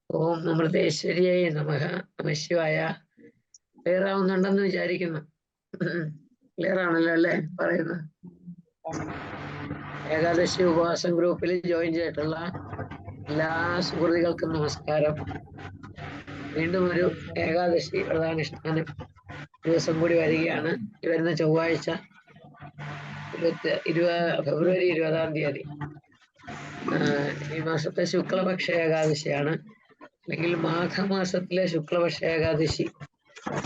ഓം അമൃതേശ്വരിയായി നമഃ. നമഃശിവായ. ക്ലിയർ ആവുന്നുണ്ടെന്ന് വിചാരിക്കുന്നു. ക്ലിയർ ആണല്ലോ അല്ലേ പറയുന്നത്? ഏകാദശി ഉപവാസം ഗ്രൂപ്പിൽ ജോയിൻ ചെയ്തിട്ടുള്ള എല്ലാ സുഹൃത്തുക്കൾക്കും നമസ്കാരം. വീണ്ടും ഒരു ഏകാദശി വ്രതാനുഷ്ഠാനം ദിവസം കൂടി വരികയാണ്. വരുന്ന ചൊവ്വാഴ്ച ഫെബ്രുവരി 20-ാം തീയതി. ഈ മാസത്തെ ശുക്ലപക്ഷ ഏകാദശിയാണ്, അല്ലെങ്കിൽ മാഘമാസത്തിലെ ശുക്ലപക്ഷ ഏകാദശി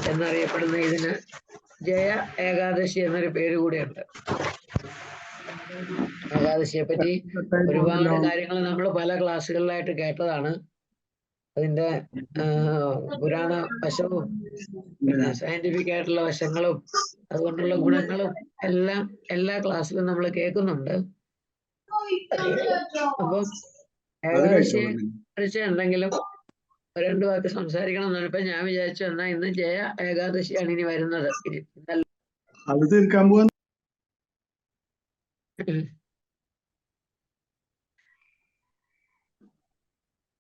എന്നറിയപ്പെടുന്ന ഇതിന് ജയ ഏകാദശി എന്നൊരു പേര് കൂടിയുണ്ട്. ഏകാദശിയെ പറ്റി ഒരുപാട് കാര്യങ്ങൾ നമ്മൾ പല ക്ലാസ്സുകളിലായിട്ട് കേട്ടതാണ്. അതിന്റെ പുരാണ വശവും പിന്നെ സയന്റിഫിക് ആയിട്ടുള്ള വശങ്ങളും അതുകൊണ്ടുള്ള ഗുണങ്ങളും എല്ലാം എല്ലാ ക്ലാസ്സിലും നമ്മൾ കേൾക്കുന്നുണ്ട്. അപ്പം ഏകാദശിയെ കുറിച്ച് എന്തെങ്കിലും രണ്ടു വാക്ക് സംസാരിക്കണം എന്നാണ് ഇപ്പൊ ഞാൻ വിചാരിച്ചു. എന്നാ ഇന്ന് ജയ ഏകാദശിയാണ് ഇനി വരുന്നത്. അത് തീർക്കാൻ പോവാ.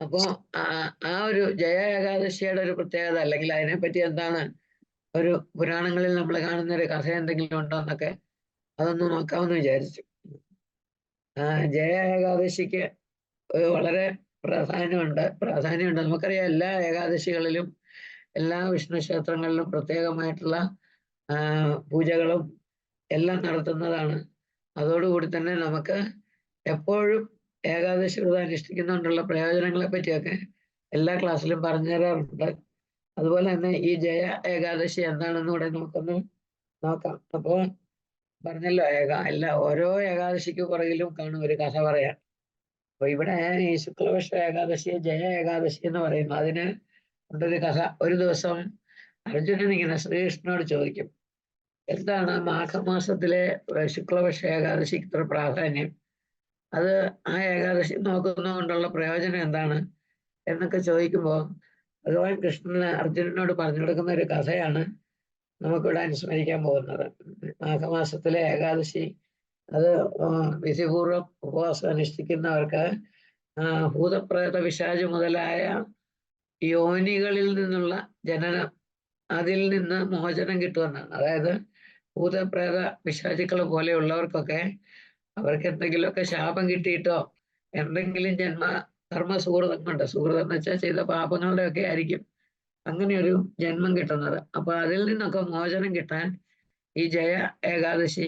അപ്പോ ആ ഒരു ജയ ഏകാദശിയുടെ ഒരു പ്രത്യേകത, അല്ലെങ്കിൽ അതിനെപ്പറ്റി എന്താണ് ഒരു പുരാണങ്ങളിൽ നമ്മൾ കാണുന്ന ഒരു കഥ എന്തെങ്കിലും ഉണ്ടോ എന്നൊക്കെ അതൊന്ന് നോക്കാമെന്ന് വിചാരിച്ചു. ജയ ഏകാദശിക്ക് വളരെ പ്രാധാന്യമുണ്ട്. നമുക്കറിയാം, എല്ലാ ഏകാദശികളിലും എല്ലാ വിഷ്ണു ക്ഷേത്രങ്ങളിലും പ്രത്യേകമായിട്ടുള്ള പൂജകളും എല്ലാം നടത്തുന്നതാണ്. അതോടുകൂടി തന്നെ നമുക്ക് എപ്പോഴും ഏകാദശി വ്രതം അനുഷ്ഠിക്കുന്നുകൊണ്ടുള്ള പ്രയോജനങ്ങളെ പറ്റിയൊക്കെ എല്ലാ ക്ലാസ്സിലും പറഞ്ഞു തരാറുണ്ട്. അതുപോലെ തന്നെ ഈ ജയ ഏകാദശി എന്താണെന്ന് കൂടെ നമുക്കൊന്ന് നോക്കാം. അപ്പോൾ പറഞ്ഞല്ലോ, ഓരോ ഏകാദശിക്ക് പുറകിലും കാണും ഒരു കഥ പറയാൻ. അപ്പൊ ഇവിടെ ഈ ശുക്ലപക്ഷ ഏകാദശിയെ ജയ ഏകാദശി എന്ന് പറയുന്നു. അതിന് ഉണ്ടൊരു കഥ. ഒരു ദിവസം അർജുനൻ ഇങ്ങനെ ശ്രീകൃഷ്ണനോട് ചോദിക്കും, എന്താണ് മാഘമാസത്തിലെ ശുക്ലപക്ഷ ഏകാദശിക്ക് ഇത്ര പ്രാധാന്യം? അത് ആ ഏകാദശി നോക്കുന്നത് കൊണ്ടുള്ള പ്രയോജനം എന്താണ് എന്നൊക്കെ ചോദിക്കുമ്പോൾ ഭഗവാൻ കൃഷ്ണന് അർജുനനോട് പറഞ്ഞു കൊടുക്കുന്ന ഒരു കഥയാണ് നമുക്കിവിടെ അനുസ്മരിക്കാൻ പോകുന്നത്. മാഘമാസത്തിലെ ഏകാദശി അത് വിധിപൂർവ്വം ഉപവാസം അനുഷ്ഠിക്കുന്നവർക്ക് ഭൂതപ്രേത പിശാച് മുതലായ യോനികളിൽ നിന്നുള്ള ജനനം, അതിൽ നിന്ന് മോചനം കിട്ടുമെന്നാണ്. അതായത് ഭൂതപ്രേത പിശാചുക്കൾ പോലെയുള്ളവർക്കൊക്കെ അവർക്ക് എന്തെങ്കിലുമൊക്കെ ശാപം കിട്ടിയിട്ടോ എന്തെങ്കിലും കർമ്മ സുഹൃതം കൊണ്ട്, സുഹൃതം എന്ന് വെച്ചാൽ ചെയ്ത പാപങ്ങളുടെ ഒക്കെ ആയിരിക്കും അങ്ങനെ ഒരു ജന്മം കിട്ടുന്നത്. അപ്പൊ അതിൽ നിന്നൊക്കെ മോചനം കിട്ടാൻ ഈ ജയ ഏകാദശി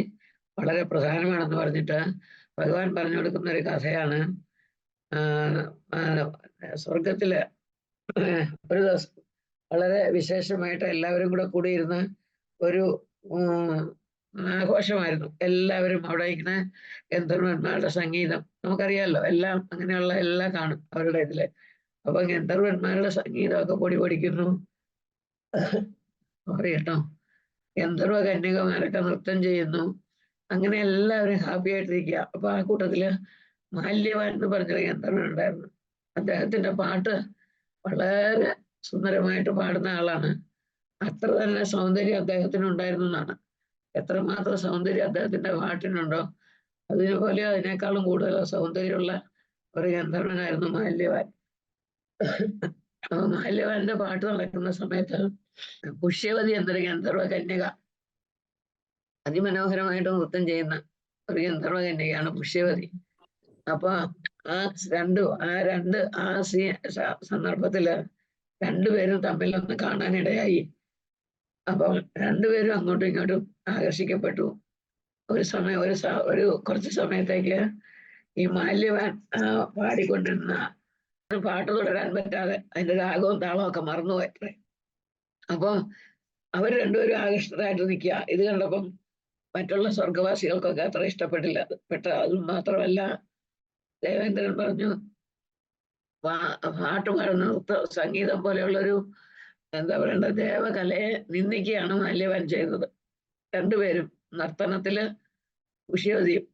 വളരെ പ്രധാനമാണെന്ന് പറഞ്ഞിട്ട് ഭഗവാൻ പറഞ്ഞു കൊടുക്കുന്ന ഒരു കഥയാണ്. സ്വർഗത്തില് ഒരു ദിവസം വളരെ വിശേഷമായിട്ട് എല്ലാവരും കൂടെ കൂടിയിരുന്ന് ഒരു ആഘോഷമായിരുന്നു. എല്ലാവരും അവിടെ ഇങ്ങനെ ഗന്ധർവന്മാരുടെ സംഗീതം, നമുക്കറിയാമല്ലോ, എല്ലാം അങ്ങനെയുള്ള എല്ലാം കാണും അവരുടെ ഇതില്. അപ്പൊ ഗന്ധർവന്മാരുടെ സംഗീതമൊക്കെ പൊടി പൊടിക്കുന്നു. കേട്ടോ, ഗന്ധർവ കന്യകമാരൊക്കെ നൃത്തം ചെയ്യുന്നു. അങ്ങനെ എല്ലാവരും ഹാപ്പി ആയിട്ടിരിക്കുക. അപ്പൊ ആ കൂട്ടത്തില് മാല്യവാൻ എന്ന് പറഞ്ഞൊരു ഗന്ധർവൻ ഉണ്ടായിരുന്നു. അദ്ദേഹത്തിന്റെ പാട്ട് വളരെ സുന്ദരമായിട്ട് പാടുന്ന ആളാണ്. അത്ര തന്നെ സൗന്ദര്യം അദ്ദേഹത്തിന് ഉണ്ടായിരുന്നു എന്നാണ്. എത്രമാത്രം സൗന്ദര്യം അദ്ദേഹത്തിന്റെ പാട്ടിനുണ്ടോ അതിനെപ്പോലെ അതിനേക്കാളും കൂടുതൽ സൗന്ദര്യമുള്ള ഒരു ഗന്ധർവനായിരുന്നു മാല്യവാൻ. മാല്യവാന്റെ പാട്ട് നടക്കുന്ന സമയത്ത് പുഷ്യവതി എന്നൊരു ഗന്ധർവ കന്യക, അതിമനോഹരമായിട്ട് നൃത്തം ചെയ്യുന്ന ഒരു ഗന്ധർവ കന്യകയാണ് പുഷ്യവതി. അപ്പൊ ആ സന്ദർഭത്തില് രണ്ടുപേരും തമ്മിലൊന്ന് കാണാനിടയായി. അപ്പം രണ്ടുപേരും അങ്ങോട്ടും ഇങ്ങോട്ടും ആകർഷിക്കപ്പെട്ടു. ഒരു കുറച്ച് സമയത്തേക്ക് ഈ മാല്യവാൻ പാടിക്കൊണ്ടിരുന്ന പാട്ട് തുടരാൻ പറ്റാതെ അതിന്റെ രാഗവും താളവും ഒക്കെ മറന്നുപോയത്രേ. അപ്പൊ അവർ രണ്ടുപേരും ആകർഷകരായിട്ട് നിൽക്കുക. ഇത് കണ്ടപ്പം മറ്റുള്ള സ്വർഗവാസികൾക്കൊക്കെ അത്ര ഇഷ്ടപ്പെട്ടില്ല. അതും മാത്രമല്ല, ദേവേന്ദ്രൻ പറഞ്ഞു, പാട്ട് പാടുന്ന സംഗീതം പോലെയുള്ളൊരു എന്താ പറയണ്ട ദേവകലയെ നിന്ദിക്കുകയാണ് മാല്യവാൻ ചെയ്തത്. രണ്ടുപേരും നർത്തനത്തില് പുഷ്യവതിയും.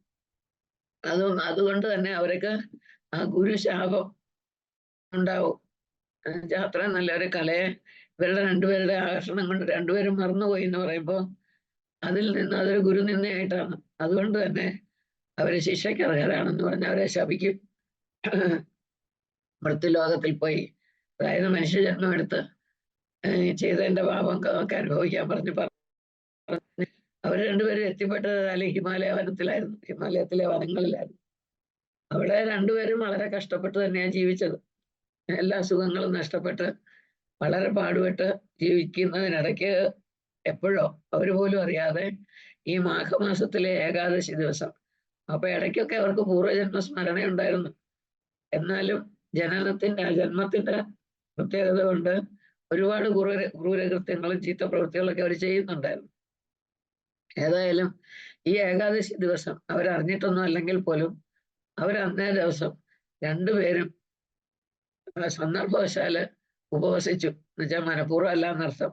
അതുകൊണ്ട് തന്നെ അവർക്ക് ആ ഗുരുശാപം ഉണ്ടാവും. അത്രയും നല്ലൊരു കലയെ ഇവരുടെ രണ്ടുപേരുടെ ആകർഷണം കൊണ്ട് രണ്ടുപേരും മറന്നുപോയി എന്ന് പറയുമ്പോൾ അതിൽ നിന്ന് അതൊരു ഗുരുനിന്ദയായിട്ടാണ്. അതുകൊണ്ട് തന്നെ അവര് ശിക്ഷയ്ക്ക് അർഹരാണെന്ന് പറഞ്ഞ് അവരെ ശപിക്കും. മൃത്യുലോകത്തിൽ പോയി അതായത് മനുഷ്യജന്മം എടുത്ത് ചെയ്തതിന്റെ പാപം ഒക്കെ അനുഭവിക്കാൻ പറഞ്ഞു. അവർ രണ്ടുപേരും എത്തിപ്പെട്ടത് ഹിമാലയ വനത്തിലായിരുന്നു, ഹിമാലയത്തിലെ വനങ്ങളിലായിരുന്നു. അവിടെ രണ്ടുപേരും വളരെ കഷ്ടപ്പെട്ട് തന്നെയാണ് ജീവിച്ചത്. എല്ലാ സുഖങ്ങളും നഷ്ടപ്പെട്ട് വളരെ പാടുപെട്ട് ജീവിക്കുന്നതിനിടയ്ക്ക് എപ്പോഴോ അവർ പോലും അറിയാതെ ഈ മാഘമാസത്തിലെ ഏകാദശി ദിവസം, അപ്പൊ ഇടയ്ക്കൊക്കെ അവർക്ക് പൂർവ്വജന്മ സ്മരണ ഉണ്ടായിരുന്നു. എന്നാലും ജന്മത്തിന്റെ പ്രത്യേകത കൊണ്ട് ഒരുപാട് ക്രൂരകൃത്യങ്ങളും ചീത്ത പ്രവൃത്തികളൊക്കെ അവർ ചെയ്യുന്നുണ്ടായിരുന്നു. ഏതായാലും ഈ ഏകാദശി ദിവസം അവരറിഞ്ഞിട്ടൊന്നും അല്ലെങ്കിൽ പോലും അന്നേ ദിവസം രണ്ടുപേരും സന്ദർഭവശാല് ഉപവസിച്ചു. എന്നുവെച്ചാൽ മനഃപൂർവ്വം അല്ല എന്നർത്ഥം.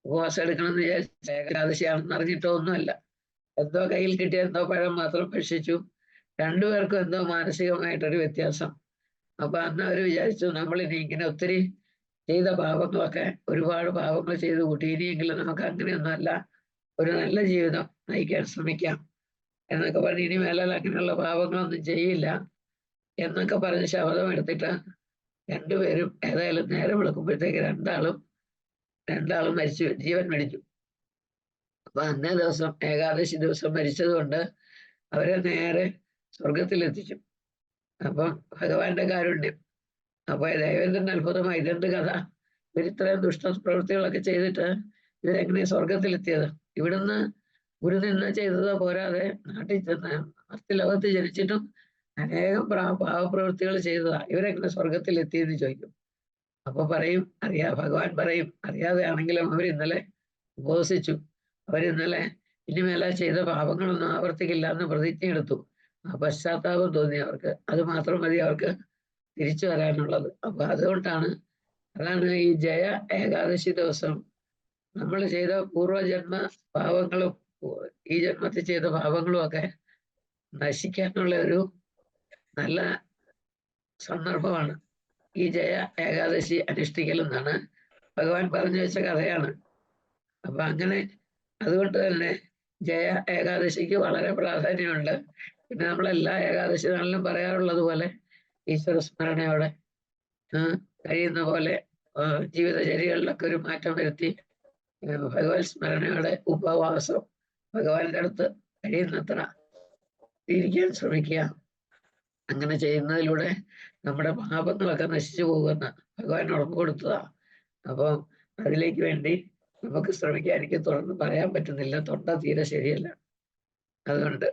ഉപവാസം എടുക്കണമെന്ന് വിചാരിച്ച ഏകാദശിയാണെന്ന് അറിഞ്ഞിട്ടോ ഒന്നുമല്ല. എന്തോ കയ്യിൽ കിട്ടിയ എന്തോ പഴം മാത്രം ഭക്ഷിച്ചു. രണ്ടുപേർക്കും എന്തോ മാനസികമായിട്ടൊരു വ്യത്യാസം. അപ്പൊ അന്ന് അവർ വിചാരിച്ചു, നമ്മളിനി ഇങ്ങനെ ഒത്തിരി ചെയ്ത പാപങ്ങളൊക്കെ, ഒരുപാട് പാപങ്ങൾ ചെയ്ത് കൂട്ടി, ഇനിയെങ്കിലും നമുക്ക് അങ്ങനെയൊന്നുമല്ല, ഒരു നല്ല ജീവിതം നയിക്കാൻ ശ്രമിക്കാം എന്നൊക്കെ പറഞ്ഞ് ഇനി മേലാൽ അങ്ങനെയുള്ള പാപങ്ങളൊന്നും ചെയ്യില്ല എന്നൊക്കെ പറഞ്ഞ് ശപഥം എടുത്തിട്ട് രണ്ടുപേരും ഏതായാലും നേരം വിളക്കുമ്പോഴത്തേക്ക് രണ്ടാളും മരിച്ചു, ജീവൻ മരിച്ചു. അപ്പൊ അന്നേ ദിവസം ഏകാദശി ദിവസം മരിച്ചത് കൊണ്ട് അവരെ നേരെ സ്വർഗത്തിലെത്തിച്ചു. അപ്പം ഭഗവാന്റെ കാരുണ്യം. അപ്പൊ ദേവേന്ദ്രൻ അത്ഭുതമായി, ഇതെന്ത് കഥ, ഇവരിത്രയും ദുഷ്ടപ്രവൃത്തികളൊക്കെ ചെയ്തിട്ട് ഇവരെങ്ങനെ സ്വർഗത്തിലെത്തിയത്? ഇവിടുന്ന് ഗുരുനിന്ദ ചെയ്തത് പോരാതെ നാട്ടിൽ ചെന്ന് മർത്യലോകത്ത് ജനിച്ചിട്ടും അനേകം പാവപ്രവൃത്തികൾ ചെയ്തതാ, ഇവരെങ്ങനെ സ്വർഗത്തിലെത്തിയെന്ന് ചോദിക്കും. അപ്പൊ പറയും, ഭഗവാൻ പറയും, അറിയാതെയാണെങ്കിലും അവരിന്നലെ ഉപവസിച്ചു, അവരിന്നലെ ഇനി മേലെ ചെയ്ത പാപങ്ങളൊന്നും ആവർത്തിക്കില്ല എന്ന് പ്രതിജ്ഞ എടുത്തു. ആ പശ്ചാത്താപം തോന്നി അവർക്ക്, അത് മാത്രം മതി അവർക്ക് തിരിച്ചു വരാനുള്ളത്. അപ്പൊ അതാണ് ഈ ജയ ഏകാദശി ദിവസം നമ്മൾ ചെയ്ത പൂർവ്വജന്മ പാപങ്ങളും ഈ ജന്മത്തിൽ ചെയ്ത പാപങ്ങളും ഒക്കെ നശിക്കാനുള്ള ഒരു നല്ല സന്ദർഭമാണ് ഈ ജയ ഏകാദശി അനുഷ്ഠിക്കലെന്നാണ് ഭഗവാൻ പറഞ്ഞു വെച്ച കഥയാണ്. അപ്പൊ അങ്ങനെ അതുകൊണ്ട് തന്നെ ജയ ഏകാദശിക്ക് വളരെ പ്രാധാന്യമുണ്ട്. പിന്നെ നമ്മളെല്ലാ ഏകാദശി നാളിലും പറയാറുള്ളത് പോലെ ഈശ്വര സ്മരണയോടെ കഴിയുന്ന പോലെ ജീവിതചര്യകളിലൊക്കെ ഒരു മാറ്റം വരുത്തി ഭഗവത് സ്മരണയോടെ ഉപവാസം ഭഗവാന്റെ അടുത്ത് കഴിയുന്നത്ര ഇരിക്കാൻ ശ്രമിക്കുക. അങ്ങനെ ചെയ്യുന്നതിലൂടെ നമ്മുടെ പാപങ്ങളൊക്കെ നശിച്ചു പോകുമെന്ന് ഭഗവാൻ ഉറപ്പ് കൊടുത്തതാ. അപ്പം അതിലേക്ക് വേണ്ടി നമുക്ക് ശ്രമിക്കാൻ. എനിക്ക് തുറന്ന് പറയാൻ പറ്റുന്നില്ല, തൊണ്ട തീരെ ശരിയല്ല. അതുകൊണ്ട്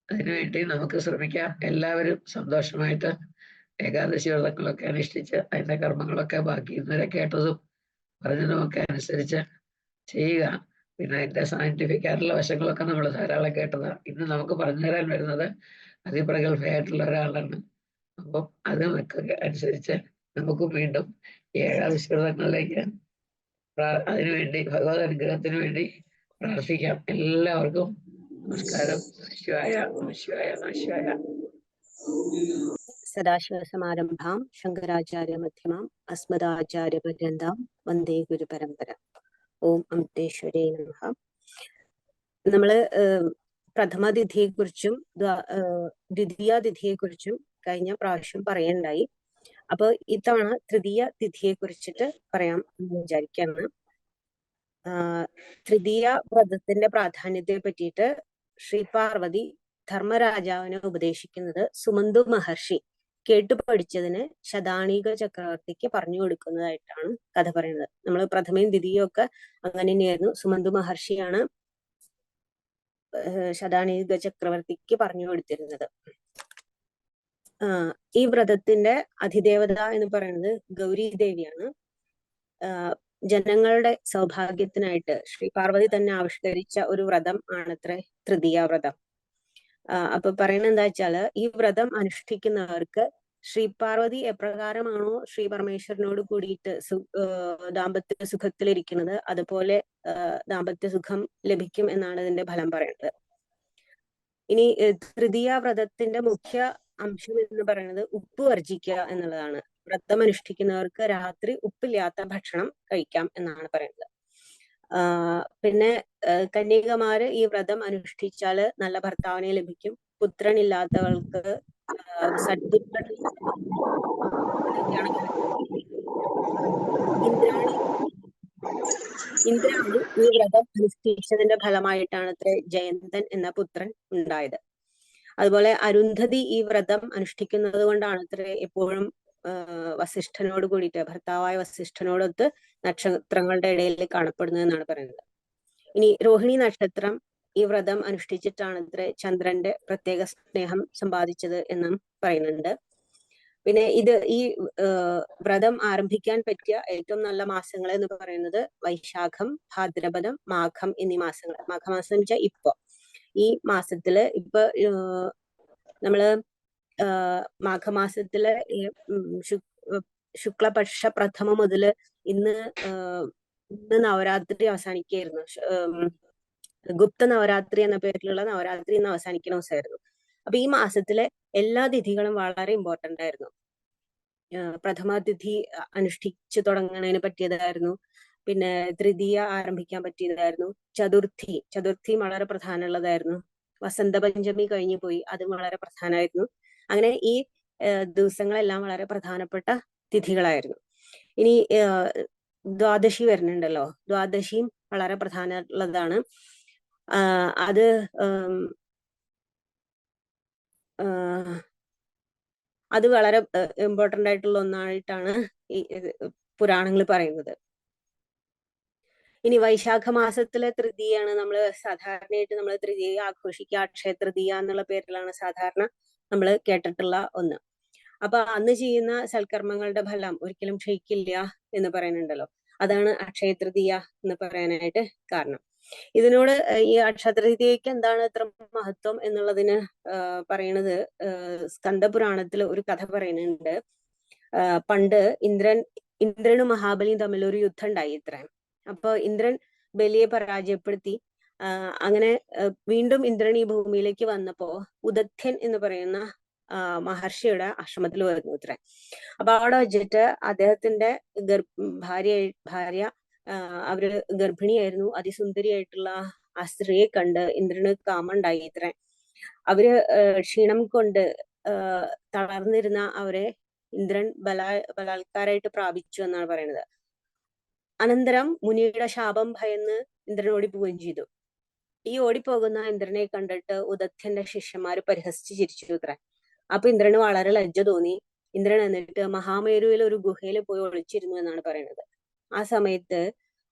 അതിനുവേണ്ടി നമുക്ക് ശ്രമിക്കാം. എല്ലാവരും സന്തോഷമായിട്ട് ഏകാദശി വ്രതങ്ങളൊക്കെ അനുഷ്ഠിച്ച് അതിന്റെ കർമ്മങ്ങളൊക്കെ ബാക്കി ഇന്നലെ കേട്ടതും പറഞ്ഞതുമൊക്കെ അനുസരിച്ച് ചെയ്യുക. പിന്നെ അതിന്റെ സയന്റിഫിക് ആയിട്ടുള്ള വശങ്ങളൊക്കെ നമ്മൾ ധാരാളം കേട്ടതാണ്. ഇന്ന് നമുക്ക് പറഞ്ഞു തരാൻ വരുന്നത് അതിപ്രഗത്ഭയായിട്ടുള്ള ഒരാളാണ്. അപ്പം അതിനൊക്കെ അനുസരിച്ച് നമുക്ക് വീണ്ടും ഏകാദശി വ്രതങ്ങളിലേക്ക് അതിനുവേണ്ടി ഭഗവത് അനുഗ്രഹത്തിന് വേണ്ടി പ്രാർത്ഥിക്കാം. എല്ലാവർക്കും നമസ്കാരം. ശിവായ ശിവായ ശിവായ. സദാശിവസമാരംഭാം ശങ്കരാചാര്യ മധ്യമാം അസ്മദാചാര്യ പര്യന്താം വന്ദേ ഗുരു പരമ്പര. ഓം അമൃതേശ്വരേ നമഃ. നമ്മള് പ്രഥമ തിഥിയെ കുറിച്ചും ദ്വിതീയ തിഥിയെ കുറിച്ചും കഴിഞ്ഞ പ്രാവശ്യം പറയണ്ടായി. അപ്പൊ ഇത്തവണ തൃതീയ തിഥിയെ കുറിച്ചിട്ട് പറയാം എന്ന് വിചാരിക്കാണ്. തൃതീയ വ്രതത്തിന്റെ പ്രാധാന്യത്തെ പറ്റിയിട്ട് ശ്രീ പാർവതി ധർമ്മരാജാവിനെ ഉപദേശിക്കുന്നത് സുമന്തു മഹർഷി കേട്ടു പഠിച്ചതിന് ശതാനീക ചക്രവർത്തിക്ക് പറഞ്ഞു കൊടുക്കുന്നതായിട്ടാണ് കഥ പറയുന്നത്. നമ്മൾ പ്രഥമയും ദ്വിതീയവും ഒക്കെ അങ്ങനെ തന്നെയായിരുന്നു. സുമന്തു മഹർഷിയാണ് ശതാനീക ചക്രവർത്തിക്ക് പറഞ്ഞു കൊടുത്തിരുന്നത്. ഈ വ്രതത്തിന്റെ അധിദേവത എന്ന് പറയുന്നത് ഗൗരി ദേവിയാണ്. ജനങ്ങളുടെ സൗഭാഗ്യത്തിനായിട്ട് ശ്രീ പാർവതി തന്നെ ആവിഷ്കരിച്ച ഒരു വ്രതം ആണത്രേ തൃതീയ വ്രതം. അപ്പൊ പറയുന്നത് എന്താ വെച്ചാല്, ഈ വ്രതം അനുഷ്ഠിക്കുന്നവർക്ക് ശ്രീ പാർവതി എപ്രകാരമാണോ ശ്രീ പരമേശ്വരനോട് കൂടിയിട്ട് ദാമ്പത്യ സുഖത്തിലിരിക്കുന്നത്, അതുപോലെ ദാമ്പത്യ സുഖം ലഭിക്കും എന്നാണ് ഇതിന്റെ ഫലം പറയുന്നത്. ഇനി തൃതീയ വ്രതത്തിന്റെ മുഖ്യ അംശം എന്ന് പറയുന്നത് ഉപ്പ് വർജിക്കുക എന്നുള്ളതാണ്. വ്രതം അനുഷ്ഠിക്കുന്നവർക്ക് രാത്രി ഉപ്പില്ലാത്ത ഭക്ഷണം കഴിക്കാം എന്നാണ് പറയുന്നത്. പിന്നെ കന്യകമാര് ഈ വ്രതം അനുഷ്ഠിച്ചാല് നല്ല ഭർത്താവിനെ ലഭിക്കും. പുത്രനില്ലാത്തവൾക്ക് ഇന്ദ്രാണി ഈ വ്രതം അനുഷ്ഠിച്ചതിന്റെ ഫലമായിട്ടാണ് ജയന്തൻ എന്ന പുത്രൻ ഉണ്ടായത്. അതുപോലെ അരുന്ധതി ഈ വ്രതം അനുഷ്ഠിക്കുന്നത് കൊണ്ടാണ് എപ്പോഴും വസിഷ്ഠനോട് കൂടിയിട്ട്, ഭർത്താവായ വസിഷ്ഠനോടൊത്ത് നക്ഷത്രങ്ങളുടെ ഇടയിൽ കാണപ്പെടുന്നത് എന്നാണ് പറയുന്നത്. ഇനി രോഹിണി നക്ഷത്രം ഈ വ്രതം അനുഷ്ഠിച്ചിട്ടാണ് ചന്ദ്രന്റെ പ്രത്യേക സ്നേഹം സമ്പാദിച്ചത് എന്നും പറയുന്നുണ്ട്. പിന്നെ ഈ വ്രതം ആരംഭിക്കാൻ പറ്റിയ ഏറ്റവും നല്ല മാസങ്ങൾ എന്ന് പറയുന്നത് വൈശാഖം, ഭാദ്രപദം, മാഘം എന്നീ മാസങ്ങൾ. മാഘമാസം എന്ന് വെച്ചാൽ ഈ മാസത്തില് നമ്മള് മാഘമാസത്തില് ശുക്ലപക്ഷ പ്രഥമ മുതല് ഇന്ന് നവരാത്രി അവസാനിക്കുകയായിരുന്നു. ഗുപ്ത നവരാത്രി എന്ന പേരിലുള്ള നവരാത്രി ഇന്ന് അവസാനിക്കുന്ന ദിവസമായിരുന്നു. അപ്പൊ ഈ മാസത്തിലെ എല്ലാ തിഥികളും വളരെ ഇമ്പോർട്ടന്റ് ആയിരുന്നു. പ്രഥമ തിഥി അനുഷ്ഠിച്ചു തുടങ്ങുന്നതിന് പറ്റിയതായിരുന്നു. പിന്നെ തൃതീയ ആരംഭിക്കാൻ പറ്റിയതായിരുന്നു. ചതുർത്ഥി വളരെ പ്രധാനമുള്ളതായിരുന്നു. വസന്ത പഞ്ചമി കഴിഞ്ഞു പോയി, അതും വളരെ പ്രധാനമായിരുന്നു. അങ്ങനെ ഈ ദിവസങ്ങളെല്ലാം വളരെ പ്രധാനപ്പെട്ട തിഥികളായിരുന്നു. ഇനി ദ്വാദശി വരുന്നുണ്ടല്ലോ, ദ്വാദശിയും വളരെ പ്രധാനമുള്ളതാണ്. അത് അത് വളരെ ഇമ്പോർട്ടന്റ് ആയിട്ടുള്ള ഒന്നായിട്ടാണ് ഈ പുരാണങ്ങൾ പറയുന്നത്. ഇനി വൈശാഖ മാസത്തിലെ തൃതീയാണ് സാധാരണയായിട്ട് നമ്മൾ തൃതീയ ആഘോഷിക്കുക. അക്ഷയ തൃതീയ എന്നുള്ള പേരിലാണ് സാധാരണ നമ്മൾ കേട്ടിട്ടുള്ള ഒന്ന്. അപ്പൊ അന്ന് ചെയ്യുന്ന സൽക്കർമ്മങ്ങളുടെ ഫലം ഒരിക്കലും ക്ഷയിക്കില്ല എന്ന് പറയുന്നുണ്ടല്ലോ. അതാണ് അക്ഷയ തൃതീയ എന്ന് പറയാനായിട്ട് കാരണം. ഇതിനോട് ഈ അക്ഷയ തൃതീയക്ക് എന്താണ് ഇത്ര മഹത്വം എന്നുള്ളതിന് പറയണത് സ്കന്ദപുരാണത്തിൽ ഒരു കഥ പറയുന്നുണ്ട്. പണ്ട് ഇന്ദ്രനും മഹാബലിയും തമ്മിൽ ഒരു യുദ്ധം ഉണ്ടായി ഇത്ര. അപ്പൊ ഇന്ദ്രൻ ബലിയെ പരാജയപ്പെടുത്തി. അങ്ങനെ വീണ്ടും ഇന്ദ്രൻ ഈ ഭൂമിയിലേക്ക് വന്നപ്പോ ഉദധ്യൻ എന്ന് പറയുന്ന മഹർഷിയുടെ ആശ്രമത്തിൽ വരുന്നു ഇത്ര. അപ്പൊ അവിടെ വെച്ചിട്ട് അദ്ദേഹത്തിന്റെ ഭാര്യ അവര് ഗർഭിണിയായിരുന്നു. അതിസുന്ദരിയായിട്ടുള്ള ആ സ്ത്രീയെ കണ്ട് ഇന്ദ്രന് കാമുണ്ടായി ഇത്ര. അവര് ക്ഷീണം കൊണ്ട് തളർന്നിരുന്ന അവരെ ഇന്ദ്രൻ ബലാത്കാരമായിട്ട് പ്രാപിച്ചു എന്നാണ് പറയുന്നത്. അനന്തരം മുനിയുടെ ശാപം ഭയന്ന് ഇന്ദ്രൻ ഓടിപ്പോവുകയും ചെയ്തു. ഈ ഓടിപ്പോകുന്ന ഇന്ദ്രനെ കണ്ടിട്ട് ഉദധ്യന്റെ ശിഷ്യന്മാര് പരിഹസിച്ച് ചിരിച്ചു ഇത്ര. അപ്പൊ ഇന്ദ്രന് വളരെ ലജ്ജ തോന്നി. ഇന്ദ്രൻ എന്നിട്ട് മഹാമേരുവിൽ ഒരു ഗുഹയിൽ പോയി ഒളിച്ചിരുന്നു എന്നാണ് പറയുന്നത്. ആ സമയത്ത്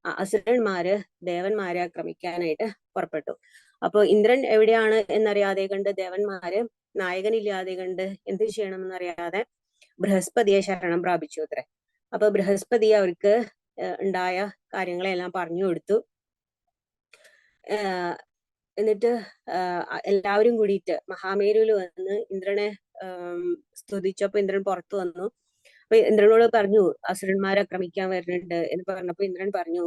അസുരന്മാര് ദേവന്മാരെ ആക്രമിക്കാനായിട്ട് പുറപ്പെട്ടു. അപ്പൊ ഇന്ദ്രൻ എവിടെയാണ് എന്നറിയാതെ കണ്ട് ദേവന്മാര് നായകനില്ലാതെ കണ്ട് എന്ത് ചെയ്യണമെന്നറിയാതെ ബൃഹസ്പതിയെ ശരണം പ്രാപിച്ചു അത്രേ. അപ്പൊ ബൃഹസ്പതി അവർക്ക് ഉണ്ടായ കാര്യങ്ങളെല്ലാം പറഞ്ഞു കൊടുത്തു. എന്നിട്ട് എല്ലാവരും കൂടിയിട്ട് മഹാമേരുവിൽ വന്ന് ഇന്ദ്രനെ സ്തുതിച്ചപ്പോ ഇന്ദ്രൻ പുറത്തു വന്നു. അപ്പൊ ഇന്ദ്രനോട് പറഞ്ഞു അസുരന്മാരെ ആക്രമിക്കാൻ വരുന്നുണ്ട് എന്ന് പറഞ്ഞപ്പോ ഇന്ദ്രൻ പറഞ്ഞു,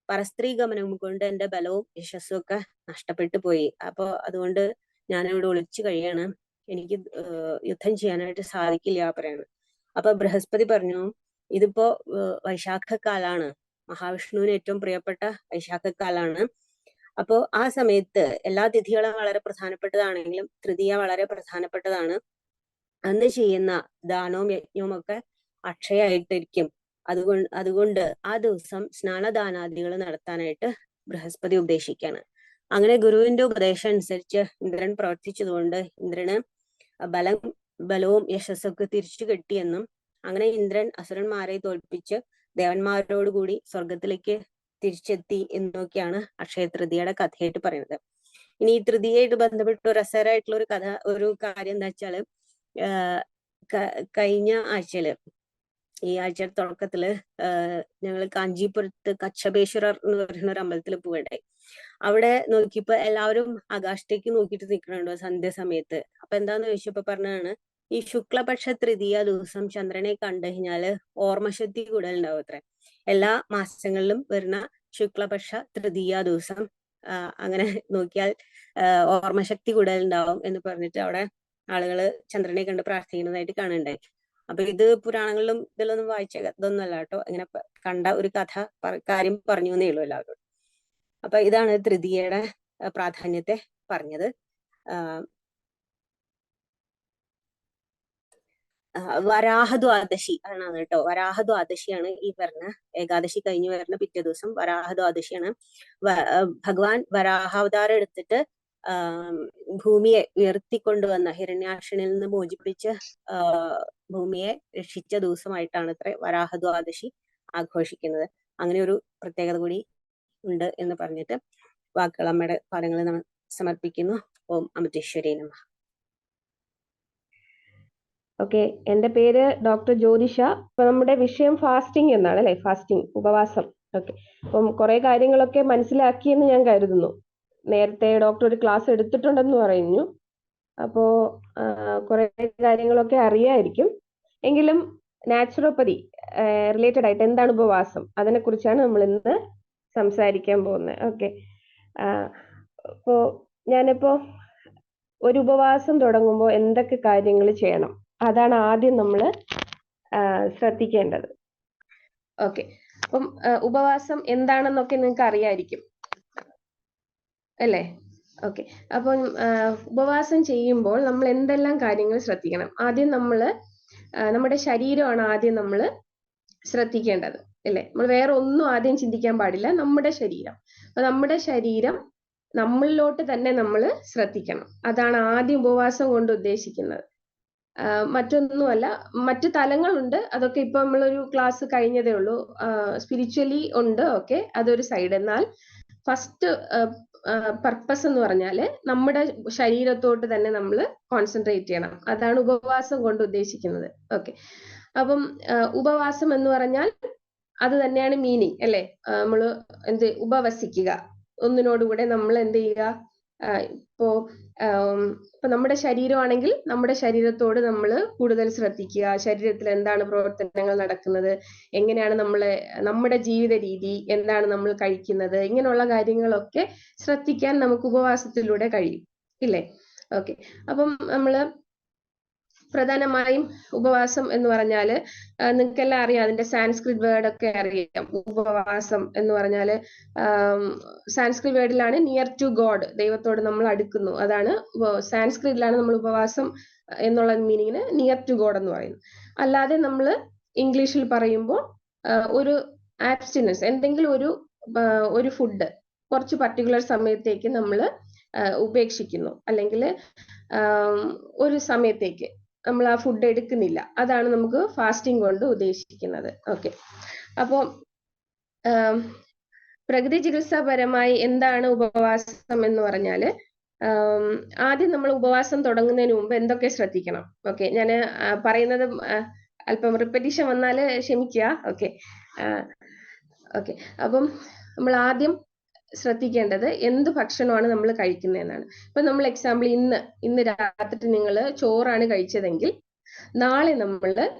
പരസ്ത്രീ ഗമനം കൊണ്ട് എന്റെ ബലവും യശസ്സും ഒക്കെ നഷ്ടപ്പെട്ടു പോയി. അപ്പൊ അതുകൊണ്ട് ഞാനിവിടെ ഒളിച്ചു കഴിയാണ്, എനിക്ക് യുദ്ധം ചെയ്യാനായിട്ട് സാധിക്കില്ല പറയാണ്. അപ്പൊ ബൃഹസ്പതി പറഞ്ഞു, ഇതിപ്പോ വൈശാഖക്കാലാണ്, മഹാവിഷ്ണുവിന് ഏറ്റവും പ്രിയപ്പെട്ട വൈശാഖക്കാലാണ്. അപ്പോ ആ സമയത്ത് എല്ലാ തിഥികളും വളരെ പ്രധാനപ്പെട്ടതാണെങ്കിലും തൃതീയ വളരെ പ്രധാനപ്പെട്ടതാണ്. അന്ന് ചെയ്യുന്ന ദാനവും യജ്ഞവും ഒക്കെ അക്ഷയായിട്ടിരിക്കും. അതുകൊണ്ട് ആ ദിവസം സ്നാനദാനാദികൾ നടത്താനായിട്ട് ബൃഹസ്പതി ഉപദേശിക്കാണ്. അങ്ങനെ ഗുരുവിന്റെ ഉപദേശം അനുസരിച്ച് ഇന്ദ്രൻ പ്രവർത്തിച്ചതുകൊണ്ട് ഇന്ദ്രന് ബലവും യശസ്സൊക്കെ തിരിച്ചു കിട്ടിയെന്നും അങ്ങനെ ഇന്ദ്രൻ അസുരന്മാരെ തോൽപ്പിച്ച് ദേവന്മാരോടുകൂടി സ്വർഗത്തിലേക്ക് തിരിച്ചെത്തി എന്നൊക്കെയാണ് അക്ഷയ തൃതീയയുടെ കഥയായിട്ട് പറയുന്നത്. ഇനി ഈ തൃതീയയായിട്ട് ബന്ധപ്പെട്ട് രസകരമായിട്ടുള്ള ഒരു കാര്യം എന്താ വെച്ചാല്, കഴിഞ്ഞ ആഴ്ചയില്, ഈ ആഴ്ചയുടെ തുടക്കത്തില് ഞങ്ങൾ കാഞ്ചീപുരത്ത് കച്ചപേശ്വരർ എന്ന് പറയുന്ന ഒരു അമ്പലത്തിൽ പോകണ്ടായി. അവിടെ നോക്കിയപ്പോ എല്ലാവരും ആകാശത്തേക്ക് നോക്കിയിട്ട് നിൽക്കണുണ്ടോ സന്ധ്യ സമയത്ത്. അപ്പൊ എന്താന്ന് ചോദിച്ചപ്പോ പറഞ്ഞാണ്, ഈ ശുക്ലപക്ഷ തൃതീയ ദിവസം ചന്ദ്രനെ കണ്ടു കഴിഞ്ഞാല് ഓർമ്മശക്തി കൂടുതലുണ്ടാവും അത്ര. എല്ലാ മാസങ്ങളിലും വരുന്ന ശുക്ലപക്ഷ തൃതീയ ദിവസം അങ്ങനെ നോക്കിയാൽ ഓർമ്മശക്തി കൂടുതലുണ്ടാവും എന്ന് പറഞ്ഞിട്ട് അവിടെ ആളുകള് ചന്ദ്രനെ കണ്ട് പ്രാർത്ഥിക്കുന്നതായിട്ട് കാണുന്നുണ്ടായി. അപ്പൊ ഇത് പുരാണങ്ങളിലും ഇതിലൊന്നും വായിച്ച ഇതൊന്നുമല്ല കേട്ടോ, ഇങ്ങനെ കണ്ട ഒരു കാര്യം പറഞ്ഞു എന്നേ ഉള്ളൂ എല്ലാവരോടും. അപ്പൊ ഇതാണ് തൃതീയയുടെ പ്രാധാന്യത്തെ പറഞ്ഞത്. വരാഹദ്വാദശി ആണ് കേട്ടോ. വരാഹദ്വാദശിയാണ് ഈ പറഞ്ഞ ഏകാദശി കഴിഞ്ഞു വരുന്ന പിറ്റേ ദിവസം വരാഹദ്വാദശിയാണ്. ഭഗവാൻ വരാഹാവതാരം എടുത്തിട്ട് ഭൂമിയെ ഉയർത്തിക്കൊണ്ടുവന്ന, ഹിരണ്യാക്ഷനിൽ നിന്ന് മോചിപ്പിച്ച് ഭൂമിയെ രക്ഷിച്ച ദിവസമായിട്ടാണ് അത്ര വരാഹദ്വാദശി ആഘോഷിക്കുന്നത്. അങ്ങനെ ഒരു പ്രത്യേകത കൂടി ഉണ്ട് എന്ന് പറഞ്ഞിട്ട് വാക്കുകൾ അമ്മയുടെ പാദങ്ങളിൽ നമ്മൾ സമർപ്പിക്കുന്നു. ഓം അമൃതേശ്വരി നമഃ. ഓക്കെ, എൻ്റെ പേര് ഡോക്ടർ ജ്യോതിഷ. ഇപ്പൊ നമ്മുടെ വിഷയം ഫാസ്റ്റിംഗ് എന്നാണ് അല്ലെ, ഫാസ്റ്റിംഗ്, ഉപവാസം. ഓക്കെ, അപ്പം കുറെ കാര്യങ്ങളൊക്കെ മനസ്സിലാക്കിയെന്ന് ഞാൻ കരുതുന്നു. നേരത്തെ ഡോക്ടർ ഒരു ക്ലാസ് എടുത്തിട്ടുണ്ടെന്ന് പറഞ്ഞു. അപ്പോ കുറെ കാര്യങ്ങളൊക്കെ അറിയായിരിക്കും. എങ്കിലും നാച്ചുറോപ്പതി റിലേറ്റഡ് ആയിട്ട് എന്താണ് ഉപവാസം, അതിനെ കുറിച്ചാണ് നമ്മൾ ഇന്ന് സംസാരിക്കാൻ പോകുന്നത്. ഓക്കെ, അപ്പോ ഞാനിപ്പോ ഒരു ഉപവാസം തുടങ്ങുമ്പോൾ എന്തൊക്കെ കാര്യങ്ങൾ ചെയ്യണം, അതാണ് ആദ്യം നമ്മൾ ശ്രദ്ധിക്കേണ്ടത്. ഓക്കെ, അപ്പം ഉപവാസം എന്താണെന്നൊക്കെ നിങ്ങൾക്ക് അറിയായിരിക്കും അല്ലേ? ഓക്കെ, അപ്പം ഉപവാസം ചെയ്യുമ്പോൾ നമ്മൾ എന്തെല്ലാം കാര്യങ്ങൾ ശ്രദ്ധിക്കണം? ആദ്യം നമ്മൾ നമ്മുടെ ശരീരമാണ് ആദ്യം നമ്മൾ ശ്രദ്ധിക്കേണ്ടത് അല്ലേ? നമ്മൾ വേറെ ഒന്നും ആദ്യം ചിന്തിക്കാൻ പാടില്ല, നമ്മുടെ ശരീരം. അപ്പൊ നമ്മുടെ ശരീരം നമ്മളിലോട്ട് തന്നെ നമ്മൾ ശ്രദ്ധിക്കണം. അതാണ് ആദ്യം ഉപവാസം കൊണ്ട് ഉദ്ദേശിക്കുന്നത്. മറ്റൊന്നുമല്ല, മറ്റു തലങ്ങളുണ്ട്, അതൊക്കെ ഇപ്പൊ നമ്മളൊരു ക്ലാസ് കഴിഞ്ഞതേ ഉള്ളൂ. സ്പിരിച്വലി ഉണ്ട്, ഓക്കെ, അതൊരു സൈഡ്. എന്നാൽ ഫസ്റ്റ് പർപ്പസ് എന്ന് പറഞ്ഞാല് നമ്മുടെ ശരീരത്തോട്ട് തന്നെ നമ്മൾ കോൺസെൻട്രേറ്റ് ചെയ്യണം. അതാണ് ഉപവാസം കൊണ്ട് ഉദ്ദേശിക്കുന്നത്. ഓക്കെ, അപ്പം ഉപവാസം എന്ന് പറഞ്ഞാൽ അത് തന്നെയാണ് മീനിങ് അല്ലെ? നമ്മള് ഉപവസിക്കുക, ഒന്നിനോടുകൂടെ നമ്മൾ എന്ത് ചെയ്യുക. ഇപ്പോ നമ്മുടെ ശരീരമാണെങ്കിൽ നമ്മുടെ ശരീരത്തോട് നമ്മൾ കൂടുതൽ ശ്രദ്ധിക്കുക. ശരീരത്തിൽ എന്താണ് പ്രവർത്തനങ്ങൾ നടക്കുന്നത്, എങ്ങനെയാണ് നമ്മുടെ ജീവിത രീതി, എന്താണ് നമ്മൾ കഴിക്കുന്നത്, ഇങ്ങനെയുള്ള കാര്യങ്ങളൊക്കെ ശ്രദ്ധിക്കാൻ നമുക്ക് ഉപവാസത്തിലൂടെ കഴിയും ഇല്ലേ? ഓക്കെ, അപ്പം നമ്മള് പ്രധാനമായും ഉപവാസം എന്ന് പറഞ്ഞാല് നിങ്ങൾക്കെല്ലാം അറിയാം, അതിന്റെ സാൻസ്ക്രിറ്റ് വേർഡ് ഒക്കെ അറിയാം. ഉപവാസം എന്ന് പറഞ്ഞാല് സാൻസ്ക്രിറ്റ് വേർഡിലാണ് നിയർ ടു ഗോഡ്, ദൈവത്തോട് നമ്മൾ അടുക്കുന്നു. അതാണ് സാൻസ്ക്രിറ്റിലാണ് നമ്മൾ ഉപവാസം എന്നുള്ള മീനിങ്ങിന് നിയർ ടു ഗോഡ് എന്ന് പറയുന്നത്. അല്ലാതെ നമ്മൾ ഇംഗ്ലീഷിൽ പറയുമ്പോൾ ഒരു ആബ്സ്റ്റിനൻസ്, എന്തെങ്കിലും ഒരു ഫുഡ് കുറച്ച് പർട്ടിക്കുലർ സമയത്തേക്ക് നമ്മൾ ഉപേക്ഷിക്കുന്നു, അല്ലെങ്കിൽ ഒരു സമയത്തേക്ക് നമ്മൾ ആ ഫുഡ് എടുക്കുന്നില്ല. അതാണ് നമുക്ക് ഫാസ്റ്റിംഗ് കൊണ്ട് ഉദ്ദേശിക്കുന്നത്. ഓക്കെ, അപ്പോൾ പ്രകൃതി ചികിത്സാപരമായി എന്താണ് ഉപവാസം എന്ന് പറഞ്ഞാല്, ആദ്യം നമ്മൾ ഉപവാസം തുടങ്ങുന്നതിന് മുമ്പ് എന്തൊക്കെ ശ്രദ്ധിക്കണം? ഓക്കെ, ഞാൻ പറയുന്നത് അല്പം റിപ്പറ്റീഷൻ വന്നാല് ക്ഷമിക്കുക. ഓക്കെ, അപ്പം നമ്മൾ ആദ്യം ശ്രദ്ധിക്കേണ്ടത് എന്ത് ഭക്ഷണമാണ് നമ്മൾ കഴിക്കുന്നതെന്നാണ്. ഇപ്പൊ നമ്മൾ എക്സാമ്പിൾ ഇന്ന് രാത്രി നിങ്ങൾ ചോറാണ് കഴിച്ചതെങ്കിൽ നാളെ നമ്മൾ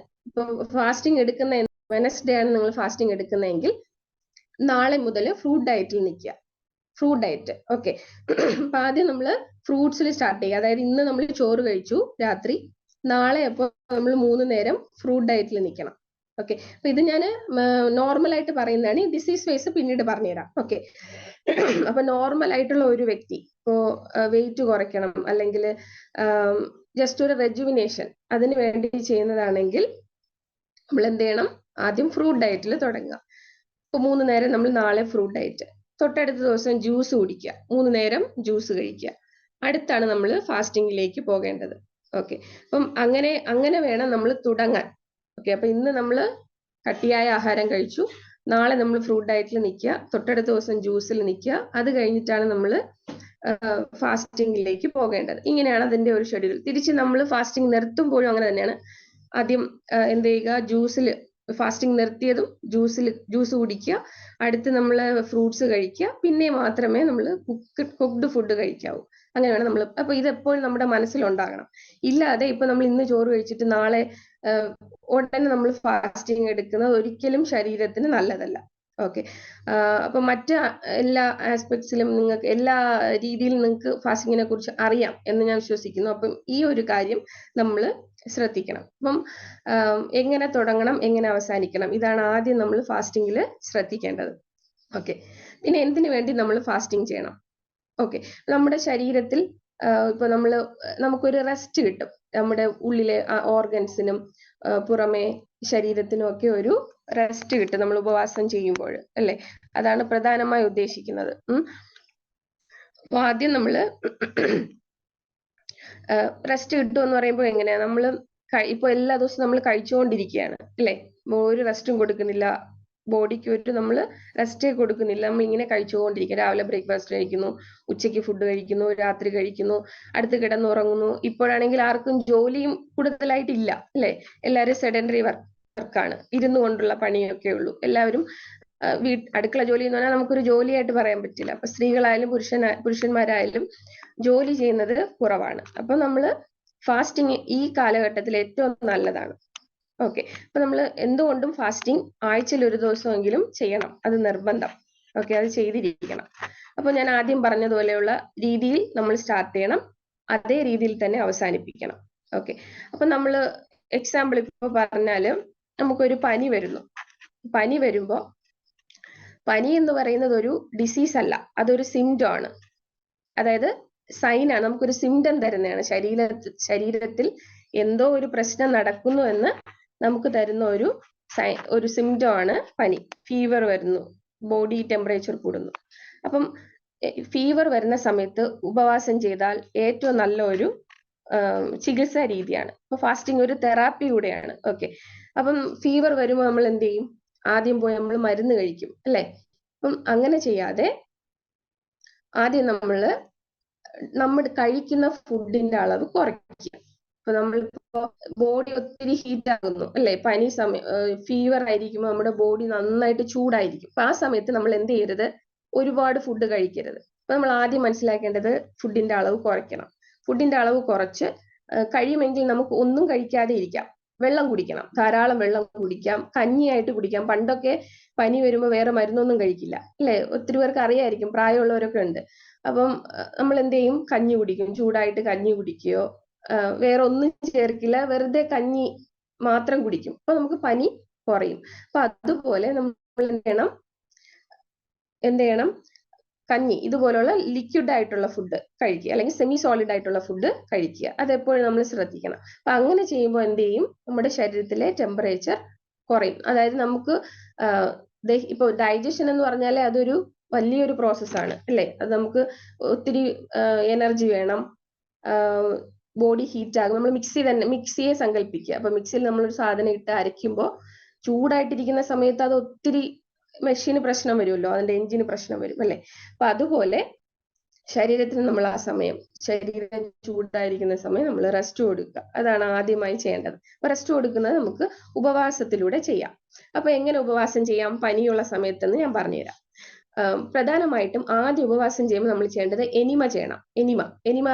ഇപ്പൊ ഫാസ്റ്റിംഗ് എടുക്കുന്ന വെനസ്ഡേ ആണ് നിങ്ങൾ ഫാസ്റ്റിംഗ് എടുക്കുന്നതെങ്കിൽ നാളെ മുതൽ ഫ്രൂട്ട് ഡയറ്റിൽ നിൽക്കുക. Fruit diet. ഓക്കെ, അപ്പൊ ആദ്യം നമ്മൾ ഫ്രൂട്ട്സിൽ സ്റ്റാർട്ട് ചെയ്യുക. അതായത് ഇന്ന് നമ്മൾ ചോറ് കഴിച്ചു രാത്രി, നാളെ അപ്പോൾ നമ്മൾ 3 നേരം ഫ്രൂട്ട് ഡയറ്റിൽ നിൽക്കണം. ഓക്കെ, അപ്പൊ ഇത് ഞാൻ നോർമൽ ആയിട്ട് പറയുന്നതാണ്. ഡിസീസ് വൈസ് പിന്നീട് പറഞ്ഞുതരാം. ഓക്കെ, അപ്പൊ നോർമൽ ആയിട്ടുള്ള ഒരു വ്യക്തി ഇപ്പോ വെയിറ്റ് കുറയ്ക്കണം, അല്ലെങ്കിൽ ജസ്റ്റ് ഒരു റെജുവിനേഷൻ അതിന് വേണ്ടി ചെയ്യുന്നതാണെങ്കിൽ നമ്മൾ എന്ത് ചെയ്യണം? ആദ്യം ഫ്രൂട്ട് ഡയറ്റിൽ തുടങ്ങുക. ഇപ്പൊ 3 നേരം നമ്മൾ നാളെ ഫ്രൂട്ട് ഡയറ്റ്, തൊട്ടടുത്ത ദിവസം ജ്യൂസ് കുടിക്കുക, 3 നേരം ജ്യൂസ് കഴിക്കുക. അടുത്താണ് നമ്മൾ ഫാസ്റ്റിംഗിലേക്ക് പോകേണ്ടത്. ഓക്കെ, അപ്പം അങ്ങനെ വേണം നമ്മൾ തുടങ്ങാൻ. ഓക്കെ, അപ്പൊ ഇന്ന് നമ്മൾ കട്ടിയായ ആഹാരം കഴിച്ചു, നാളെ നമ്മൾ ഫ്രൂട്ട് ഡയറ്റിൽ നിൽക്കുക, തൊട്ടടുത്ത ദിവസം ജ്യൂസിൽ നിൽക്കുക, അത് കഴിഞ്ഞിട്ടാണ് നമ്മൾ ഫാസ്റ്റിംഗിലേക്ക് പോകേണ്ടത്. ഇങ്ങനെയാണ് അതിന്റെ ഒരു ഷെഡ്യൂൾ. തിരിച്ച് നമ്മൾ ഫാസ്റ്റിംഗ് നിർത്തുമ്പോഴും അങ്ങനെ തന്നെയാണ്. ആദ്യം എന്ത് ചെയ്യുക? ജ്യൂസിൽ ഫാസ്റ്റിംഗ് നിർത്തിയതും ജ്യൂസ് കുടിക്കുക, അടുത്ത് നമ്മൾ ഫ്രൂട്ട്സ് കഴിക്കുക, പിന്നെ മാത്രമേ നമ്മൾ കുക്ക്ഡ് ഫുഡ് കഴിക്കാവൂ. അങ്ങനെ വേണം നമ്മൾ. അപ്പൊ ഇത് എപ്പോഴും നമ്മുടെ മനസ്സിലുണ്ടാകണം. ഇല്ലാതെ ഇപ്പൊ നമ്മൾ ഇന്ന് ചോറ് കഴിച്ചിട്ട് നാളെ ഉടനെ നമ്മൾ ഫാസ്റ്റിംഗ് എടുക്കുന്നത് ഒരിക്കലും ശരീരത്തിന് നല്ലതല്ല. ഓക്കെ, അപ്പൊ മറ്റ് എല്ലാ ആസ്പെക്ട്സിലും നിങ്ങൾക്ക് എല്ലാ രീതിയിലും നിങ്ങൾക്ക് ഫാസ്റ്റിങ്ങിനെ കുറിച്ച് അറിയാം എന്ന് ഞാൻ വിശ്വസിക്കുന്നു. അപ്പം ഈ ഒരു കാര്യം നമ്മൾ ശ്രദ്ധിക്കണം. അപ്പം എങ്ങനെ തുടങ്ങണം, എങ്ങനെ അവസാനിക്കണം, ഇതാണ് ആദ്യം നമ്മൾ ഫാസ്റ്റിങ്ങിൽ ശ്രദ്ധിക്കേണ്ടത്. ഓക്കെ, പിന്നെ എന്തിനു വേണ്ടി നമ്മൾ ഫാസ്റ്റിംഗ് ചെയ്യണം? ഓക്കെ, നമ്മുടെ ശരീരത്തിൽ ഇപ്പൊ നമുക്കൊരു റെസ്റ്റ് കിട്ടും. നമ്മുടെ ഉള്ളിലെ ഓർഗൻസിനും പുറമെ ശരീരത്തിനും ഒക്കെ ഒരു റെസ്റ്റ് കിട്ടും നമ്മൾ ഉപവാസം ചെയ്യുമ്പോൾ, അല്ലെ? അതാണ് പ്രധാനമായി ഉദ്ദേശിക്കുന്നത്. അപ്പൊ ആദ്യം നമ്മള് റെസ്റ്റ് കിട്ടും എന്ന് പറയുമ്പോൾ എങ്ങനെയാ, നമ്മള് ഇപ്പൊ എല്ലാ ദിവസവും നമ്മൾ കഴിച്ചുകൊണ്ടിരിക്കുകയാണ്, അല്ലെ? ഒരു റെസ്റ്റും കൊടുക്കുന്നില്ല, ബോഡിക്ക് ഒരു നമ്മൾ റെസ്റ്റ് കൊടുക്കുന്നില്ല, നമ്മൾ ഇങ്ങനെ കഴിച്ചുകൊണ്ടിരിക്കുക. രാവിലെ ബ്രേക്ക്ഫാസ്റ്റ് കഴിക്കുന്നു, ഉച്ചയ്ക്ക് ഫുഡ് കഴിക്കുന്നു, രാത്രി കഴിക്കുന്നു, അടുത്ത് കിടന്നുറങ്ങുന്നു. ഇപ്പോഴാണെങ്കിൽ ആർക്കും ജോലിയും കൂടുതലായിട്ടില്ല, അല്ലെ? എല്ലാവരും സെഡൻഡറി വർക്കാണ്, ഇരുന്നു കൊണ്ടുള്ള പണിയൊക്കെ ഉള്ളൂ. എല്ലാവരും അടുക്കള ജോലി എന്ന് പറഞ്ഞാൽ നമുക്കൊരു ജോലിയായിട്ട് പറയാൻ പറ്റില്ല. അപ്പൊ സ്ത്രീകളായാലും പുരുഷന്മാരായാലും ജോലി ചെയ്യുന്നത് കുറവാണ്. അപ്പൊ നമ്മള് ഫാസ്റ്റിംഗ് ഈ കാലഘട്ടത്തിൽ ഏറ്റവും നല്ലതാണ്. ഓക്കെ, അപ്പൊ നമ്മൾ എന്തുകൊണ്ടും ഫാസ്റ്റിംഗ് ആഴ്ചയിൽ ഒരു ദിവസമെങ്കിലും ചെയ്യണം, അത് നിർബന്ധം. ഓക്കെ, അത് ചെയ്തിരിക്കണം. അപ്പൊ ഞാൻ ആദ്യം പറഞ്ഞതുപോലെയുള്ള രീതിയിൽ നമ്മൾ സ്റ്റാർട്ട് ചെയ്യണം, അതേ രീതിയിൽ തന്നെ അവസാനിപ്പിക്കണം. ഓക്കെ, അപ്പൊ നമ്മൾ എക്സാമ്പിൾ ഇപ്പൊ പറഞ്ഞാല് നമുക്കൊരു പനി വരുന്നു. പനി വരുമ്പോ പനി എന്ന് പറയുന്നത് ഒരു ഡിസീസ് അല്ല, അതൊരു സിംറ്റം ആണ്. അതായത് സൈനാണ്, നമുക്കൊരു സിംറ്റം തരുന്നതാണ്. ശരീരത്തിൽ എന്തോ ഒരു പ്രശ്നം നടക്കുന്നു എന്ന് നമുക്ക് തരുന്ന ഒരു സിംറ്റം ആണ് പനി. ഫീവർ വരുന്നു, ബോഡി ടെമ്പറേച്ചർ കൂടുന്നു. അപ്പം ഫീവർ വരുന്ന സമയത്ത് ഉപവാസം ചെയ്താൽ ഏറ്റവും നല്ല ഒരു ചികിത്സാ രീതിയാണ്. അപ്പൊ ഫാസ്റ്റിംഗ് ഒരു തെറാപ്പി കൂടെയാണ്. ഓക്കെ, അപ്പം ഫീവർ വരുമ്പോൾ നമ്മൾ എന്ത് ചെയ്യും? ആദ്യം പോയി നമ്മൾ മരുന്ന് കഴിക്കും, അല്ലെ? അപ്പം അങ്ങനെ ചെയ്യാതെ ആദ്യം നമ്മൾ കഴിക്കുന്ന ഫുഡിന്റെ അളവ് കുറയ്ക്കുക. ഇപ്പൊ നമ്മളിപ്പോ ബോഡി ഒത്തിരി ഹീറ്റ് ആകുന്നു, അല്ലെ? പനി ഫീവർ ആയിരിക്കുമ്പോൾ നമ്മുടെ ബോഡി നന്നായിട്ട് ചൂടായിരിക്കും. അപ്പൊ ആ സമയത്ത് നമ്മൾ എന്ത് ചെയ്യരുത്? ഒരുപാട് ഫുഡ് കഴിക്കരുത്. അപ്പൊ നമ്മൾ ആദ്യം മനസ്സിലാക്കേണ്ടത് ഫുഡിന്റെ അളവ് കുറയ്ക്കണം. ഫുഡിന്റെ അളവ് കുറച്ച് കഴിയുമെങ്കിൽ നമുക്ക് ഒന്നും കഴിക്കാതെ ഇരിക്കാം. വെള്ളം കുടിക്കണം, ധാരാളം വെള്ളം കുടിക്കാം, കഞ്ഞിയായിട്ട് കുടിക്കാം. പണ്ടൊക്കെ പനി വരുമ്പോൾ വേറെ മരുന്നൊന്നും കഴിക്കില്ല, അല്ലെ? ഒത്തിരി പേർക്ക് അറിയായിരിക്കും, പ്രായമുള്ളവരൊക്കെ ഉണ്ട്. അപ്പം നമ്മൾ എന്ത് ചെയ്യും? കഞ്ഞി കുടിക്കും, ചൂടായിട്ട് കഞ്ഞി കുടിക്കുകയോ വേറെ ഒന്നും ചേർക്കില്ല, വെറുതെ കഞ്ഞി മാത്രം കുടിക്കും. അപ്പൊ നമുക്ക് പനി കുറയും. അപ്പൊ അതുപോലെ നമ്മൾ എന്ത് ചെയ്യണം? കഞ്ഞി ഇതുപോലുള്ള ലിക്വിഡ് ആയിട്ടുള്ള ഫുഡ് കഴിക്കുക, അല്ലെങ്കിൽ സെമി സോളിഡ് ആയിട്ടുള്ള ഫുഡ് കഴിക്കുക. അതെപ്പോഴും നമ്മൾ ശ്രദ്ധിക്കണം. അപ്പൊ അങ്ങനെ ചെയ്യുമ്പോൾ എന്ത് ചെയ്യും? നമ്മുടെ ശരീരത്തിലെ ടെമ്പറേച്ചർ കുറയും. അതായത് നമുക്ക് ഇപ്പൊ ഡൈജഷൻ എന്ന് പറഞ്ഞാൽ അതൊരു വലിയൊരു പ്രോസസ്സാണ്, അല്ലെ? അത് നമുക്ക് ഒത്തിരി എനർജി വേണം, ബോഡി ഹീറ്റ് ആകും. നമ്മൾ മിക്സിയെ സങ്കല്പിക്കുക. അപ്പൊ മിക്സിയിൽ നമ്മളൊരു സാധനം ഇട്ട് അരയ്ക്കുമ്പോൾ ചൂടായിട്ടിരിക്കുന്ന സമയത്ത് അത് ഒത്തിരി മെഷീന് പ്രശ്നം വരുമല്ലോ, അതിന്റെ എഞ്ചിന് പ്രശ്നം വരും, അല്ലെ? അപ്പൊ അതുപോലെ ശരീരത്തിന് നമ്മൾ ആ സമയം, ശരീരം ചൂടായിരിക്കുന്ന സമയം നമ്മൾ റെസ്റ്റ് കൊടുക്കുക. അതാണ് ആദ്യമായി ചെയ്യേണ്ടത്. അപ്പൊ റെസ്റ്റ് കൊടുക്കുന്നത് നമുക്ക് ഉപവാസത്തിലൂടെ ചെയ്യാം. അപ്പൊ എങ്ങനെ ഉപവാസം ചെയ്യാം പനിയുള്ള സമയത്തെന്ന് ഞാൻ പറഞ്ഞുതരാം. പ്രധാനമായിട്ടും ആദ്യം ഉപവാസം ചെയ്യുമ്പോൾ നമ്മൾ ചെയ്യേണ്ടത് എനിമ ചെയ്യണം. എനിമ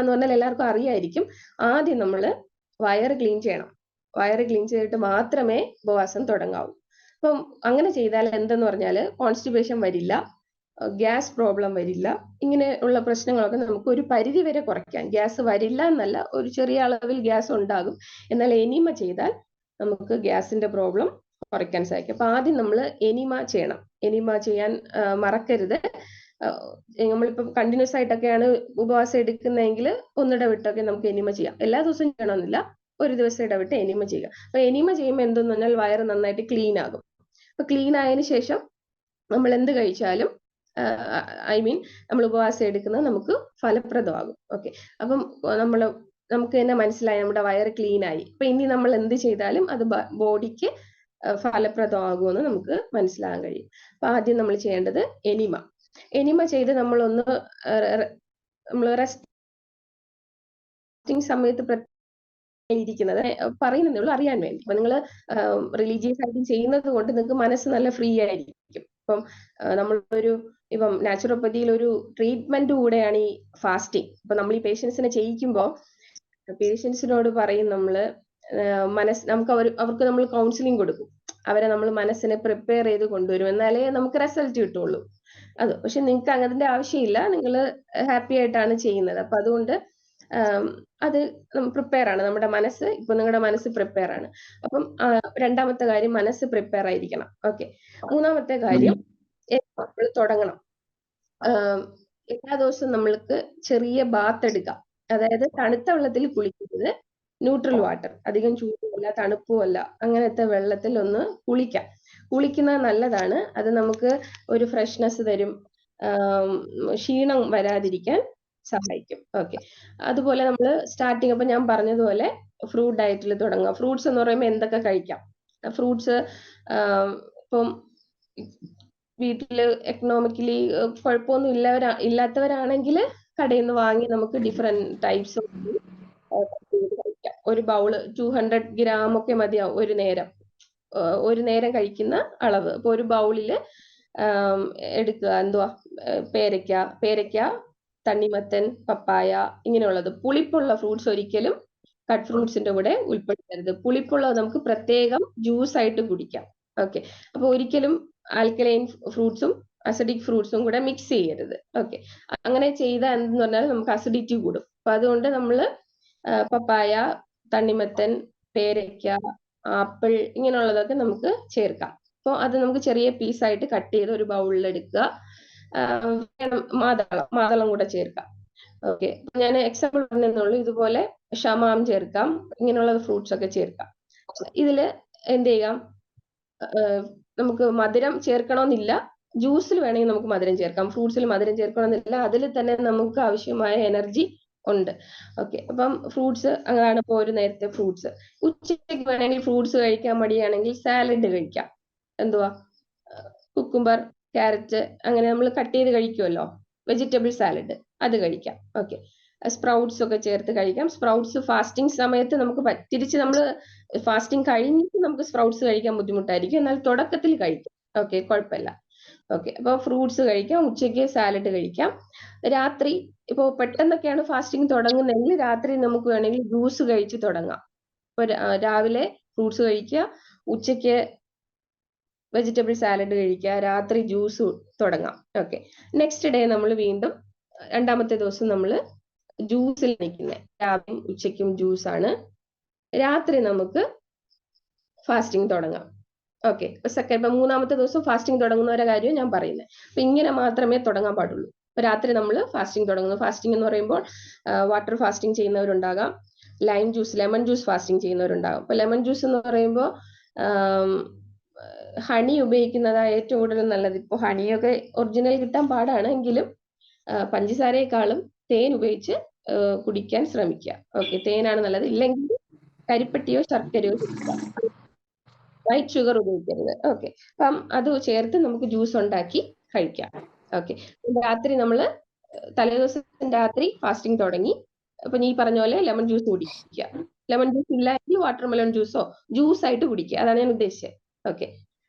എന്ന് പറഞ്ഞാൽ എല്ലാവർക്കും അറിയായിരിക്കും. ആദ്യം നമ്മൾ വയറ് ക്ലീൻ ചെയ്യണം. വയറ് ക്ലീൻ ചെയ്തിട്ട് മാത്രമേ ഉപവാസം തുടങ്ങാവൂ. അപ്പം അങ്ങനെ ചെയ്താൽ എന്തെന്ന് പറഞ്ഞാൽ കോൺസ്റ്റിപ്പേഷൻ വരില്ല, ഗ്യാസ് പ്രോബ്ലം വരില്ല. ഇങ്ങനെ ഉള്ള പ്രശ്നങ്ങളൊക്കെ നമുക്ക് ഒരു പരിധി വരെ കുറയ്ക്കാം. ഗ്യാസ് വരില്ല എന്നല്ല, ഒരു ചെറിയ അളവിൽ ഗ്യാസ് ഉണ്ടാകും. എന്നാൽ എനിമ ചെയ്താൽ നമുക്ക് ഗ്യാസിന്റെ പ്രോബ്ലം കുറയ്ക്കാൻ സാധിക്കും. അപ്പൊ ആദ്യം നമ്മൾ എനിമ ചെയ്യണം. എനിമ ചെയ്യാൻ മറക്കരുത്. നമ്മളിപ്പം കണ്ടിന്യൂസ് ആയിട്ടൊക്കെയാണ് ഉപവാസം എടുക്കുന്നതെങ്കിൽ ഒന്നിടവിട്ടൊക്കെ നമുക്ക് എനിമ ചെയ്യാം. എല്ലാ ദിവസവും ചെയ്യണമെന്നില്ല, ഒരു ദിവസം ഇടവിട്ട് എനിമ ചെയ്യുക. അപ്പൊ എനിമ ചെയ്യുമ്പോൾ എന്തെന്ന് പറഞ്ഞാൽ വയറ് നന്നായിട്ട് ക്ലീൻ ആകും. അപ്പൊ ക്ലീൻ ആയതിനു ശേഷം നമ്മൾ എന്ത് കഴിച്ചാലും നമ്മൾ ഉപവാസം എടുക്കുന്നത് നമുക്ക് ഫലപ്രദമാകും. ഓക്കെ, അപ്പം നമുക്ക് തന്നെ മനസ്സിലായി നമ്മുടെ വയറ് ക്ലീൻ ആയി. അപ്പൊ ഇനി നമ്മൾ എന്ത് ചെയ്താലും അത് ബോഡിക്ക് ഫലപ്രദമാകുമെന്ന് നമുക്ക് മനസ്സിലാകാൻ കഴിയും. അപ്പൊ ആദ്യം നമ്മൾ ചെയ്യേണ്ടത് എനിമ ചെയ്ത് നമ്മൾ റെസ്റ്റിംഗ് സമയത്ത് ഇരിക്കുന്നത് പറയുന്നതേ ഉള്ളൂ, അറിയാൻ വേണ്ടി. അപ്പൊ നിങ്ങൾ റിലീജിയസ് ആയിട്ട് ചെയ്യുന്നത് കൊണ്ട് നിങ്ങൾക്ക് മനസ്സ് നല്ല ഫ്രീ ആയിരിക്കും. ഇപ്പം നാച്ചുറോപ്പതിയിൽ ഒരു ട്രീറ്റ്മെന്റ് കൂടെയാണ് ഈ ഫാസ്റ്റിംഗ്. അപ്പൊ നമ്മൾ ഈ പേഷ്യൻസിനെ ചെയ്യിക്കുമ്പോൾ പേഷ്യൻസിനോട് പറയും നമ്മള് അവർക്ക് നമ്മൾ കൗൺസിലിംഗ് കൊടുക്കും. അവരെ നമ്മൾ മനസ്സിനെ പ്രിപ്പയർ ചെയ്ത് കൊണ്ടുവരും, എന്നാലേ നമുക്ക് റിസൾട്ട് കിട്ടുള്ളൂ. പക്ഷെ നിങ്ങൾക്ക് അങ്ങനത്തെ ആവശ്യമില്ല, നിങ്ങൾ ഹാപ്പി ആയിട്ടാണ് ചെയ്യുന്നത്. അപ്പൊ അതുകൊണ്ട് അത് പ്രിപ്പയർ ആണ് നമ്മുടെ മനസ്സ്. ഇപ്പൊ നിങ്ങളുടെ മനസ്സ് പ്രിപ്പയർ ആണ്. അപ്പം രണ്ടാമത്തെ കാര്യം മനസ്സ് പ്രിപ്പയർ ആയിരിക്കണം. ഓക്കെ, മൂന്നാമത്തെ കാര്യം നമ്മൾ തുടങ്ങണം. എല്ലാ ദിവസവും നമ്മൾക്ക് ചെറിയ ബാത്ത് എടുക്കാം. അതായത് തണുത്ത വെള്ളത്തിൽ കുളിക്കുന്നത്, ന്യൂട്രൽ വാട്ടർ, അധികം ചൂടുമല്ല തണുപ്പുമല്ല, അങ്ങനത്തെ വെള്ളത്തിൽ ഒന്ന് കുളിക്കാം. കുളിക്കുന്നത് നല്ലതാണ്. അത് നമുക്ക് ഒരു ഫ്രഷ്നെസ് തരും, ക്ഷീണം വരാതിരിക്കാൻ സഹായിക്കും. ഓക്കെ, അതുപോലെ നമ്മൾ സ്റ്റാർട്ടിങ് അപ്പൊ ഞാൻ പറഞ്ഞതുപോലെ ഫ്രൂട്ട് ഡയറ്റിൽ തുടങ്ങുക. ഫ്രൂട്ട്സ് എന്ന് പറയുമ്പോൾ എന്തൊക്കെ കഴിക്കാം? ഫ്രൂട്ട്സ് ഇപ്പം വീട്ടില് എക്കണോമിക്കലി കുഴപ്പമൊന്നും ഇല്ലാത്തവരാണെങ്കിൽ കടയിൽ നിന്ന് വാങ്ങി നമുക്ക് ഡിഫറെന്റ് ടൈപ്സ് കഴിക്കാം. ഒരു ബൗള് 200 ഗ്രാം ഒക്കെ മതിയാവും ഒരു നേരം കഴിക്കുന്ന അളവ്. ഇപ്പൊ ഒരു ബൗളില് എടുക്കുക. എന്തുവാ? പേരയ്ക്ക, തണ്ണിമത്തൻ, പപ്പായ, ഇങ്ങനെയുള്ളത്. പുളിപ്പുള്ള ഫ്രൂട്ട്സ് ഒരിക്കലും കട്ട് ഫ്രൂട്ട്സിന്റെ കൂടെ ഉൾപ്പെടുത്തരുത്. പുളിപ്പുള്ളത് നമുക്ക് പ്രത്യേകം ജ്യൂസ് ആയിട്ട് കുടിക്കാം. ഓക്കെ, അപ്പൊ ഒരിക്കലും ആൽക്കലൈൻ ഫ്രൂട്ട്സും അസിഡിക് ഫ്രൂട്ട്സും കൂടെ മിക്സ് ചെയ്യരുത്. ഓക്കെ, അങ്ങനെ ചെയ്താൽ എന്തെന്ന് പറഞ്ഞാൽ നമുക്ക് അസിഡിറ്റി കൂടും. അപ്പൊ അതുകൊണ്ട് നമ്മൾ പപ്പായ, തണ്ണിമത്തൻ, പേരയ്ക്ക, ആപ്പിൾ, ഇങ്ങനെയുള്ളതൊക്കെ നമുക്ക് ചേർക്കാം. അപ്പോൾ അത് നമുക്ക് ചെറിയ പീസായിട്ട് കട്ട് ചെയ്ത് ഒരു ബൗളിൽ എടുക്കുക. മാതളം കൂടെ ചേർക്കാം. ഓക്കെ, ഞാൻ എക്സാമ്പിൾ പറഞ്ഞെന്നുള്ളൂ. ഇതുപോലെ ഷമാം ചേർക്കാം, ഇങ്ങനെയുള്ള ഫ്രൂട്ട്സ് ഒക്കെ ചേർക്കാം. ഇതില് എന്ത് ചെയ്യാം? നമുക്ക് മധുരം ചേർക്കണമെന്നില്ല. ജ്യൂസിൽ വേണമെങ്കിൽ നമുക്ക് മധുരം ചേർക്കാം. ഫ്രൂട്ട്സിൽ മധുരം ചേർക്കണമെന്നില്ല. അതിൽ തന്നെ നമുക്ക് ആവശ്യമായ എനർജി ഉണ്ട്. ഓക്കെ, അപ്പം ഫ്രൂട്ട്സ് അതാണ്. ഇപ്പോൾ ഒരു നേരത്തെ ഫ്രൂട്ട്സ്. ഉച്ചയ്ക്ക് വേണമെങ്കിൽ ഫ്രൂട്ട്സ് കഴിക്കാൻ മടിയാണെങ്കിൽ സാലഡ് കഴിക്കാം. എന്തുവാ? കുക്കുംബർ, ക്യാരറ്റ്, അങ്ങനെ നമ്മൾ കട്ട് ചെയ്ത് കഴിക്കുമല്ലോ, വെജിറ്റബിൾ സാലഡ്, അത് കഴിക്കാം. ഓക്കെ, സ്പ്രൗട്ട്സ് ഒക്കെ ചേർത്ത് കഴിക്കാം. സ്പ്രൗട്ട്സ് ഫാസ്റ്റിംഗ് സമയത്ത് നമുക്ക് തിരിച്ച് നമ്മൾ ഫാസ്റ്റിംഗ് കഴിഞ്ഞിട്ട് നമുക്ക് സ്പ്രൗട്ട്സ് കഴിക്കാൻ ബുദ്ധിമുട്ടായിരിക്കും, എന്നാൽ തുടക്കത്തിൽ കഴിക്കാം. ഓക്കെ, കുഴപ്പമില്ല. ഓക്കെ, അപ്പൊ ഫ്രൂട്ട്സ് കഴിക്കാം. ഉച്ചയ്ക്ക് സാലഡ് കഴിക്കാം. രാത്രി ഇപ്പൊ പെട്ടെന്നൊക്കെയാണ് ഫാസ്റ്റിംഗ് തുടങ്ങുന്നതെങ്കിൽ രാത്രി നമുക്ക് വേണമെങ്കിൽ ജ്യൂസ് കഴിച്ച് തുടങ്ങാം. ഇപ്പൊ രാവിലെ ഫ്രൂട്ട്സ് കഴിക്കുക, ഉച്ചയ്ക്ക് വെജിറ്റബിൾ സാലഡ് കഴിക്കുക, രാത്രി ജ്യൂസ് തുടങ്ങാം. ഓക്കെ, നെക്സ്റ്റ് ഡേ നമ്മൾ വീണ്ടും രണ്ടാമത്തെ ദിവസം നമ്മൾ ജ്യൂസിൽ നിൽക്കുന്നത്. രാവിലെയും ഉച്ചയ്ക്കും ജ്യൂസാണ്. രാത്രി നമുക്ക് ഫാസ്റ്റിംഗ് തുടങ്ങാം. ഓക്കെ, ഇപ്പൊ മൂന്നാമത്തെ ദിവസം ഫാസ്റ്റിംഗ് തുടങ്ങുന്നവരുടെ കാര്യം ഞാൻ പറയുന്നത്. അപ്പൊ ഇങ്ങനെ മാത്രമേ തുടങ്ങാൻ പാടുള്ളൂ. അപ്പൊ രാത്രി നമ്മൾ ഫാസ്റ്റിംഗ് തുടങ്ങുന്നു. ഫാസ്റ്റിംഗ് എന്ന് പറയുമ്പോൾ വാട്ടർ ഫാസ്റ്റിംഗ് ചെയ്യുന്നവരുണ്ടാകാം, ലെമൺ ജ്യൂസ് ഫാസ്റ്റിംഗ് ചെയ്യുന്നവരുണ്ടാകും. അപ്പൊ ലെമൺ ജ്യൂസ് എന്ന് പറയുമ്പോൾ ഹണി ഉപയോഗിക്കുന്നതാണ് ഏറ്റവും കൂടുതൽ നല്ലത്. ഇപ്പോൾ ഹണിയൊക്കെ ഒറിജിനൽ കിട്ടാൻ പാടാണ്, എങ്കിലും പഞ്ചസാരയെക്കാളും തേൻ ഉപയോഗിച്ച് കുടിക്കാൻ ശ്രമിക്കുക. ഓക്കെ, തേനാണ് നല്ലത്. ഇല്ലെങ്കിൽ കരിപ്പട്ടിയോ ശർക്കരയോ വൈറ്റ് ഷുഗർ ഉപയോഗിക്കരുത്. ഓക്കെ, അപ്പം അത് ചേർത്ത് നമുക്ക് ജ്യൂസ് ഉണ്ടാക്കി കഴിക്കാം. ഓക്കെ, രാത്രി നമ്മൾ തലേദിവസം രാത്രി ഫാസ്റ്റിംഗ് തുടങ്ങി. അപ്പൊ നീ പറഞ്ഞ പോലെ ലെമൺ ജ്യൂസ് കുടിക്കുക. ലെമൺ ജ്യൂസ് ഇല്ലെങ്കിൽ വാട്ടർമെലൺ ജ്യൂസോ ജ്യൂസ് ആയിട്ട് കുടിക്കുക. അതാണ് ഞാൻ ഉദ്ദേശിച്ചത്. ഓക്കെ,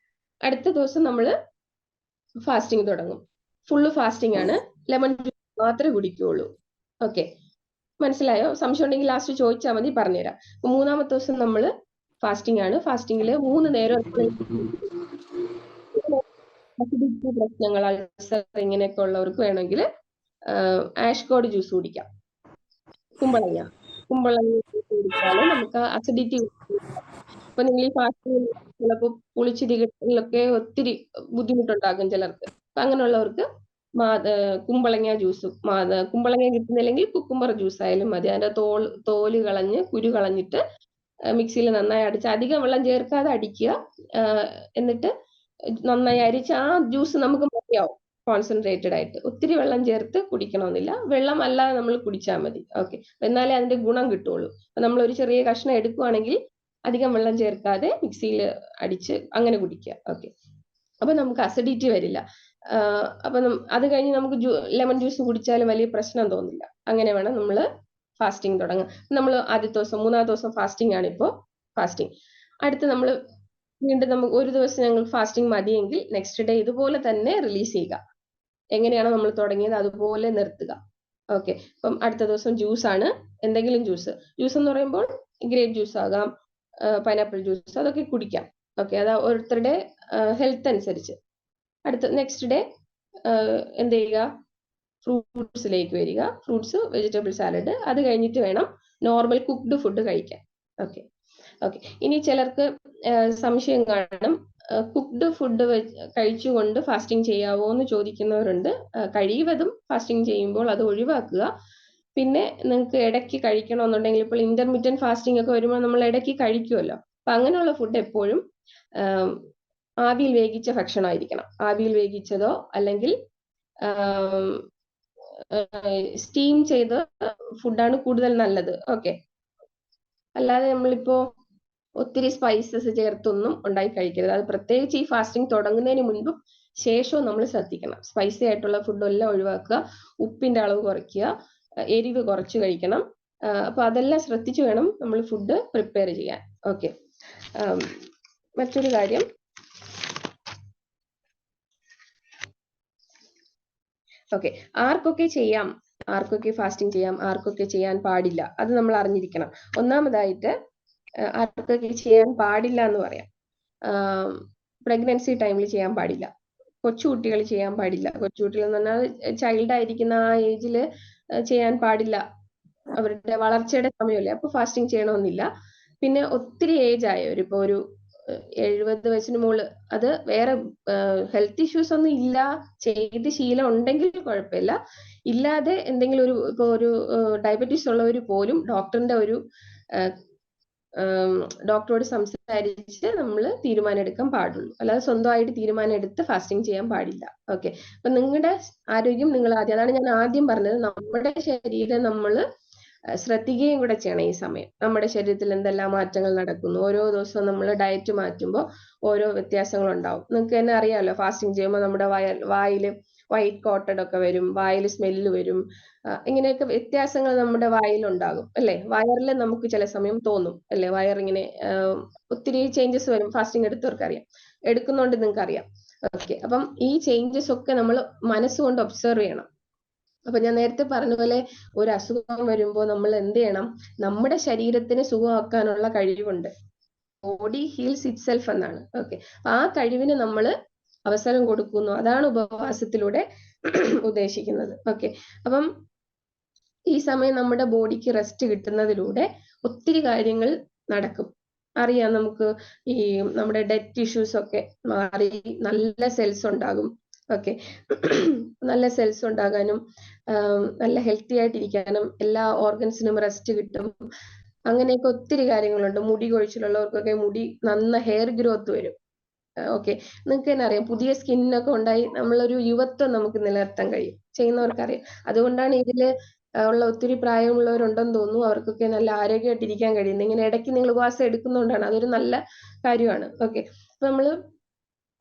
അടുത്ത ദിവസം നമ്മൾ ഫാസ്റ്റിംഗ് തുടങ്ങും. ഫുള്ള് ഫാസ്റ്റിംഗ് ആണ്. ലെമൺ ജ്യൂസ് മാത്രമേ കുടിക്കുകയുള്ളൂ. ഓക്കെ, മനസ്സിലായോ? സംശയം ഉണ്ടെങ്കിൽ ലാസ്റ്റ് ചോദിച്ചാൽ മതി, പറഞ്ഞുതരാം. അപ്പൊ മൂന്നാമത്തെ ദിവസം നമ്മൾ ഫാസ്റ്റിംഗ് ആണ്. ഫാസ്റ്റിംഗില് 3 നേരം പ്രശ്നങ്ങൾ, അൾസർ, ഇങ്ങനെയൊക്കെ ഉള്ളവർക്ക് വേണമെങ്കിൽ ആഷ്കോഡ് ജ്യൂസ് കുടിക്കാം. കുമ്പളങ്ങ ജ്യൂസ് കുടിച്ചാൽ നമുക്ക് അസിഡിറ്റി. അപ്പൊ നിങ്ങൾ ഈ ഫാസ്റ്റിംഗ് ചിലപ്പോൾ പുളിച്ചിരികളിലൊക്കെ ഒത്തിരി ബുദ്ധിമുട്ടുണ്ടാകും ചിലർക്ക്. അപ്പൊ അങ്ങനെയുള്ളവർക്ക് കുമ്പളങ്ങ ജ്യൂസ്, കുമ്പളങ്ങ കിട്ടുന്നില്ലെങ്കിൽ കുക്കുംബർ ജ്യൂസ് ആയാലും മതി. അതിന്റെ തോല് കളഞ്ഞ് കുരു കളഞ്ഞിട്ട് മിക്സിയിൽ നന്നായി അടിച്ച്, അധികം വെള്ളം ചേർക്കാതെ അടിക്കുക. എന്നിട്ട് നന്നായി അരിച്ച് ആ ജ്യൂസ് നമുക്ക് മതിയാവും, കോൺസെൻട്രേറ്റഡ് ആയിട്ട്. ഒത്തിരി വെള്ളം ചേർത്ത് കുടിക്കണമെന്നില്ല, വെള്ളം അല്ലാതെ നമ്മൾ കുടിച്ചാൽ മതി. ഓക്കെ, എന്നാലേ അതിന്റെ ഗുണം കിട്ടുള്ളൂ. അപ്പൊ നമ്മൾ ഒരു ചെറിയ കഷ്ണം എടുക്കുവാണെങ്കിൽ അധികം വെള്ളം ചേർക്കാതെ മിക്സിയിൽ അടിച്ച് അങ്ങനെ കുടിക്കുക. ഓക്കെ, അപ്പൊ നമുക്ക് അസിഡിറ്റി വരില്ല. അപ്പൊ അത് കഴിഞ്ഞ് നമുക്ക് ലെമൺ ജ്യൂസ് കുടിച്ചാലും വലിയ പ്രശ്നം തോന്നില്ല. അങ്ങനെ വേണം നമ്മൾ ഫാസ്റ്റിംഗ് തുടങ്ങാം. നമ്മൾ ആദ്യത്തെ ദിവസം, മൂന്നാമത്തെ ദിവസം ഫാസ്റ്റിംഗ് ആണ്. ഇപ്പോൾ ഫാസ്റ്റിംഗ് അടുത്ത് നമ്മൾ വീണ്ടും നമുക്ക് ഒരു ദിവസം ഞങ്ങൾ ഫാസ്റ്റിംഗ് മതിയെങ്കിൽ നെക്സ്റ്റ് ഡേ ഇതുപോലെ തന്നെ റിലീസ് ചെയ്യുക. എങ്ങനെയാണോ നമ്മൾ തുടങ്ങിയത് അതുപോലെ നിർത്തുക. ഓക്കെ, അപ്പം അടുത്ത ദിവസം ജ്യൂസ് ആണ്. എന്തെങ്കിലും ജ്യൂസ് എന്ന് പറയുമ്പോൾ ഗ്രേപ്പ് ജ്യൂസ് ആകാം, പൈനാപ്പിൾ ജ്യൂസ്, അതൊക്കെ കുടിക്കാം. ഓക്കെ, അത് ഓരോരുത്തരുടെ ഹെൽത്ത് അനുസരിച്ച്. അടുത്ത നെക്സ്റ്റ് ഡേ എന്ത് ചെയ്യുക? ഫ്രൂട്ട്സിലേക്ക് വരിക. Fruits, vegetable salad. അത് കഴിഞ്ഞിട്ട് വേണം നോർമൽ കുക്ക്ഡ് ഫുഡ് കഴിക്കാൻ. ഓക്കെ, ഇനി ചിലർക്ക് സംശയം കാണും, കുക്ക്ഡ് ഫുഡ് കഴിച്ചുകൊണ്ട് ഫാസ്റ്റിംഗ് ചെയ്യാവോ എന്ന് ചോദിക്കുന്നവരുണ്ട്. കഴിവതും ഫാസ്റ്റിംഗ് ചെയ്യുമ്പോൾ അത് ഒഴിവാക്കുക. പിന്നെ നിങ്ങൾക്ക് ഇടയ്ക്ക് കഴിക്കണമെന്നുണ്ടെങ്കിൽ ഇപ്പോൾ ഇന്റർമീഡിയറ്റ് ഫാസ്റ്റിംഗ് ഒക്കെ വരുമ്പോൾ നമ്മൾ ഇടയ്ക്ക് കഴിക്കുമല്ലോ. അപ്പൊ അങ്ങനെയുള്ള ഫുഡ് എപ്പോഴും ആവിയിൽ വേവിച്ച ഭക്ഷണമായിരിക്കണം. ആവിയിൽ വേവിച്ചതോ അല്ലെങ്കിൽ സ്റ്റീം ചെയ്ത ഫുഡാണ് കൂടുതൽ നല്ലത്. ഓക്കെ, അല്ലാതെ നമ്മളിപ്പോ ഒത്തിരി സ്പൈസസ് ചേർത്തൊന്നും ഉണ്ടാക്കി കഴിക്കരുത്. അത് പ്രത്യേകിച്ച് ഈ ഫാസ്റ്റിംഗ് തുടങ്ങുന്നതിന് മുൻപും ശേഷവും നമ്മൾ ശ്രദ്ധിക്കണം. സ്പൈസി ആയിട്ടുള്ള ഫുഡെല്ലാം ഒഴിവാക്കുക, ഉപ്പിന്റെ അളവ് കുറയ്ക്കുക, എരിവ് കുറച്ച് കഴിക്കണം. അപ്പൊ അതെല്ലാം ശ്രദ്ധിച്ചു വേണം നമ്മൾ ഫുഡ് പ്രിപ്പയർ ചെയ്യാൻ. ഓക്കെ, മറ്റൊരു കാര്യം, ഓക്കെ, ആർക്കൊക്കെ ഫാസ്റ്റിംഗ് ചെയ്യാം, ആർക്കൊക്കെ ചെയ്യാൻ പാടില്ല, അത് നമ്മൾ അറിഞ്ഞിരിക്കണം. ഒന്നാമതായിട്ട് ആർക്കൊക്കെ ചെയ്യാൻ പാടില്ല എന്ന് പറയാം. പ്രഗ്നൻസി ടൈമിൽ ചെയ്യാൻ പാടില്ല, കൊച്ചുകുട്ടികൾ ചെയ്യാൻ പാടില്ല. കൊച്ചുകുട്ടികൾ എന്ന് പറഞ്ഞാൽ ചൈൽഡ് ആയിരിക്കുന്ന ആ ഏജിൽ ചെയ്യാൻ പാടില്ല, അവരുടെ വളർച്ചയുടെ സമയമല്ലേ, അപ്പൊ ഫാസ്റ്റിംഗ് ചെയ്യണമെന്നില്ല. പിന്നെ ഒത്തിരി ഏജ് ആയവർ, ഇപ്പൊ ഒരു 70 വയസ്സിന് മുകളിൽ, അത് വേറെ ഹെൽത്ത് ഇഷ്യൂസ് ഒന്നും ഇല്ല, ചെയ്ത് ശീലം ഉണ്ടെങ്കിൽ കുഴപ്പമില്ല. ഇല്ലാതെ എന്തെങ്കിലും ഇപ്പൊ ഒരു ഡയബറ്റീസ് ഉള്ളവർ പോലും ഡോക്ടറോട് സംസാരിച്ച് നമ്മൾ തീരുമാനം എടുക്കാൻ പാടുള്ളൂ. അല്ലാതെ സ്വന്തമായിട്ട് തീരുമാനം എടുത്ത് ഫാസ്റ്റിംഗ് ചെയ്യാൻ പാടില്ല. ഓക്കെ, അപ്പൊ നിങ്ങളുടെ ആരോഗ്യം നിങ്ങൾ ആദ്യം, അതാണ് ഞാൻ ആദ്യം പറഞ്ഞത്, നമ്മുടെ ശരീരം നമ്മൾ ശ്രദ്ധിക്കുകയും കൂടെ ചെയ്യണം. ഈ സമയം നമ്മുടെ ശരീരത്തിൽ എന്തെല്ലാം മാറ്റങ്ങൾ നടക്കുന്നു. ഓരോ ദിവസവും നമ്മൾ ഡയറ്റ് മാറ്റുമ്പോൾ ഓരോ വ്യത്യാസങ്ങൾ ഉണ്ടാവും. നിങ്ങൾക്ക് തന്നെ അറിയാമല്ലോ, ഫാസ്റ്റിംഗ് ചെയ്യുമ്പോൾ നമ്മുടെ വായിൽ വൈറ്റ് കോട്ടഡ് ഒക്കെ വരും, വായിൽ സ്മെല്ല് വരും, ഇങ്ങനെയൊക്കെ വ്യത്യാസങ്ങൾ നമ്മുടെ വായിലുണ്ടാകും അല്ലെ. വയറിൽ നമുക്ക് ചില സമയം തോന്നും അല്ലെ, വയറിങ്ങനെ ഒത്തിരി ചേഞ്ചസ് വരും. ഫാസ്റ്റിംഗ് എടുത്തവർക്ക് അറിയാം, എടുക്കുന്നോണ്ട് നിങ്ങൾക്ക് അറിയാം. ഓക്കെ, അപ്പം ഈ ചേഞ്ചസ് ഒക്കെ നമ്മൾ മനസ്സുകൊണ്ട് ഒബ്സർവ് ചെയ്യണം. അപ്പൊ ഞാൻ നേരത്തെ പറഞ്ഞ പോലെ ഒരു അസുഖം വരുമ്പോൾ നമ്മൾ എന്ത് ചെയ്യണം, നമ്മുടെ ശരീരത്തിന് സുഖമാക്കാനുള്ള കഴിവുണ്ട്. ബോഡി ഹീൽസ് ഇറ്റ് സെൽഫ് എന്നാണ്. ഓക്കെ, അപ്പൊ ആ കഴിവിന് നമ്മൾ അവസരം കൊടുക്കുന്നു. അതാണ് ഉപവാസത്തിലൂടെ ഉദ്ദേശിക്കുന്നത്. ഓക്കെ, അപ്പം ഈ സമയം നമ്മുടെ ബോഡിക്ക് റെസ്റ്റ് കിട്ടുന്നതിലൂടെ ഒത്തിരി കാര്യങ്ങൾ നടക്കും. അറിയാം, നമുക്ക് ഈ നമ്മുടെ ഡെഡ് ടിഷ്യൂസ് ഒക്കെ മാറി നല്ല സെൽസ് ഉണ്ടാകും. ഓക്കെ, നല്ല സെൽസ് ഉണ്ടാകാനും നല്ല ഹെൽത്തി ആയിട്ടിരിക്കാനും എല്ലാ ഓർഗൻസിനും റെസ്റ്റ് കിട്ടും. അങ്ങനെയൊക്കെ ഒത്തിരി കാര്യങ്ങളുണ്ട്. മുടി കൊഴിച്ചിലുള്ളവർക്കൊക്കെ ഹെയർ ഗ്രോത്ത് വരും. ഓക്കെ, നിങ്ങൾക്ക് തന്നെ അറിയാം, പുതിയ സ്കിന്നൊക്കെ ഉണ്ടായി നമ്മളൊരു യുവത്വം നമുക്ക് നിലനിർത്താൻ കഴിയും, ചെയ്യുന്നവർക്കറിയാം. അതുകൊണ്ടാണ് ഇതില് ഉള്ള ഒത്തിരി പ്രായമുള്ളവരുണ്ടെന്ന് തോന്നുന്നു, അവർക്കൊക്കെ നല്ല ആരോഗ്യമായിട്ടിരിക്കാൻ കഴിയുന്നത്. ഇങ്ങനെ ഇടയ്ക്ക് നിങ്ങൾ ഉപവാസം എടുക്കുന്നതുകൊണ്ടാണ്, അതൊരു നല്ല കാര്യമാണ്. ഓക്കെ,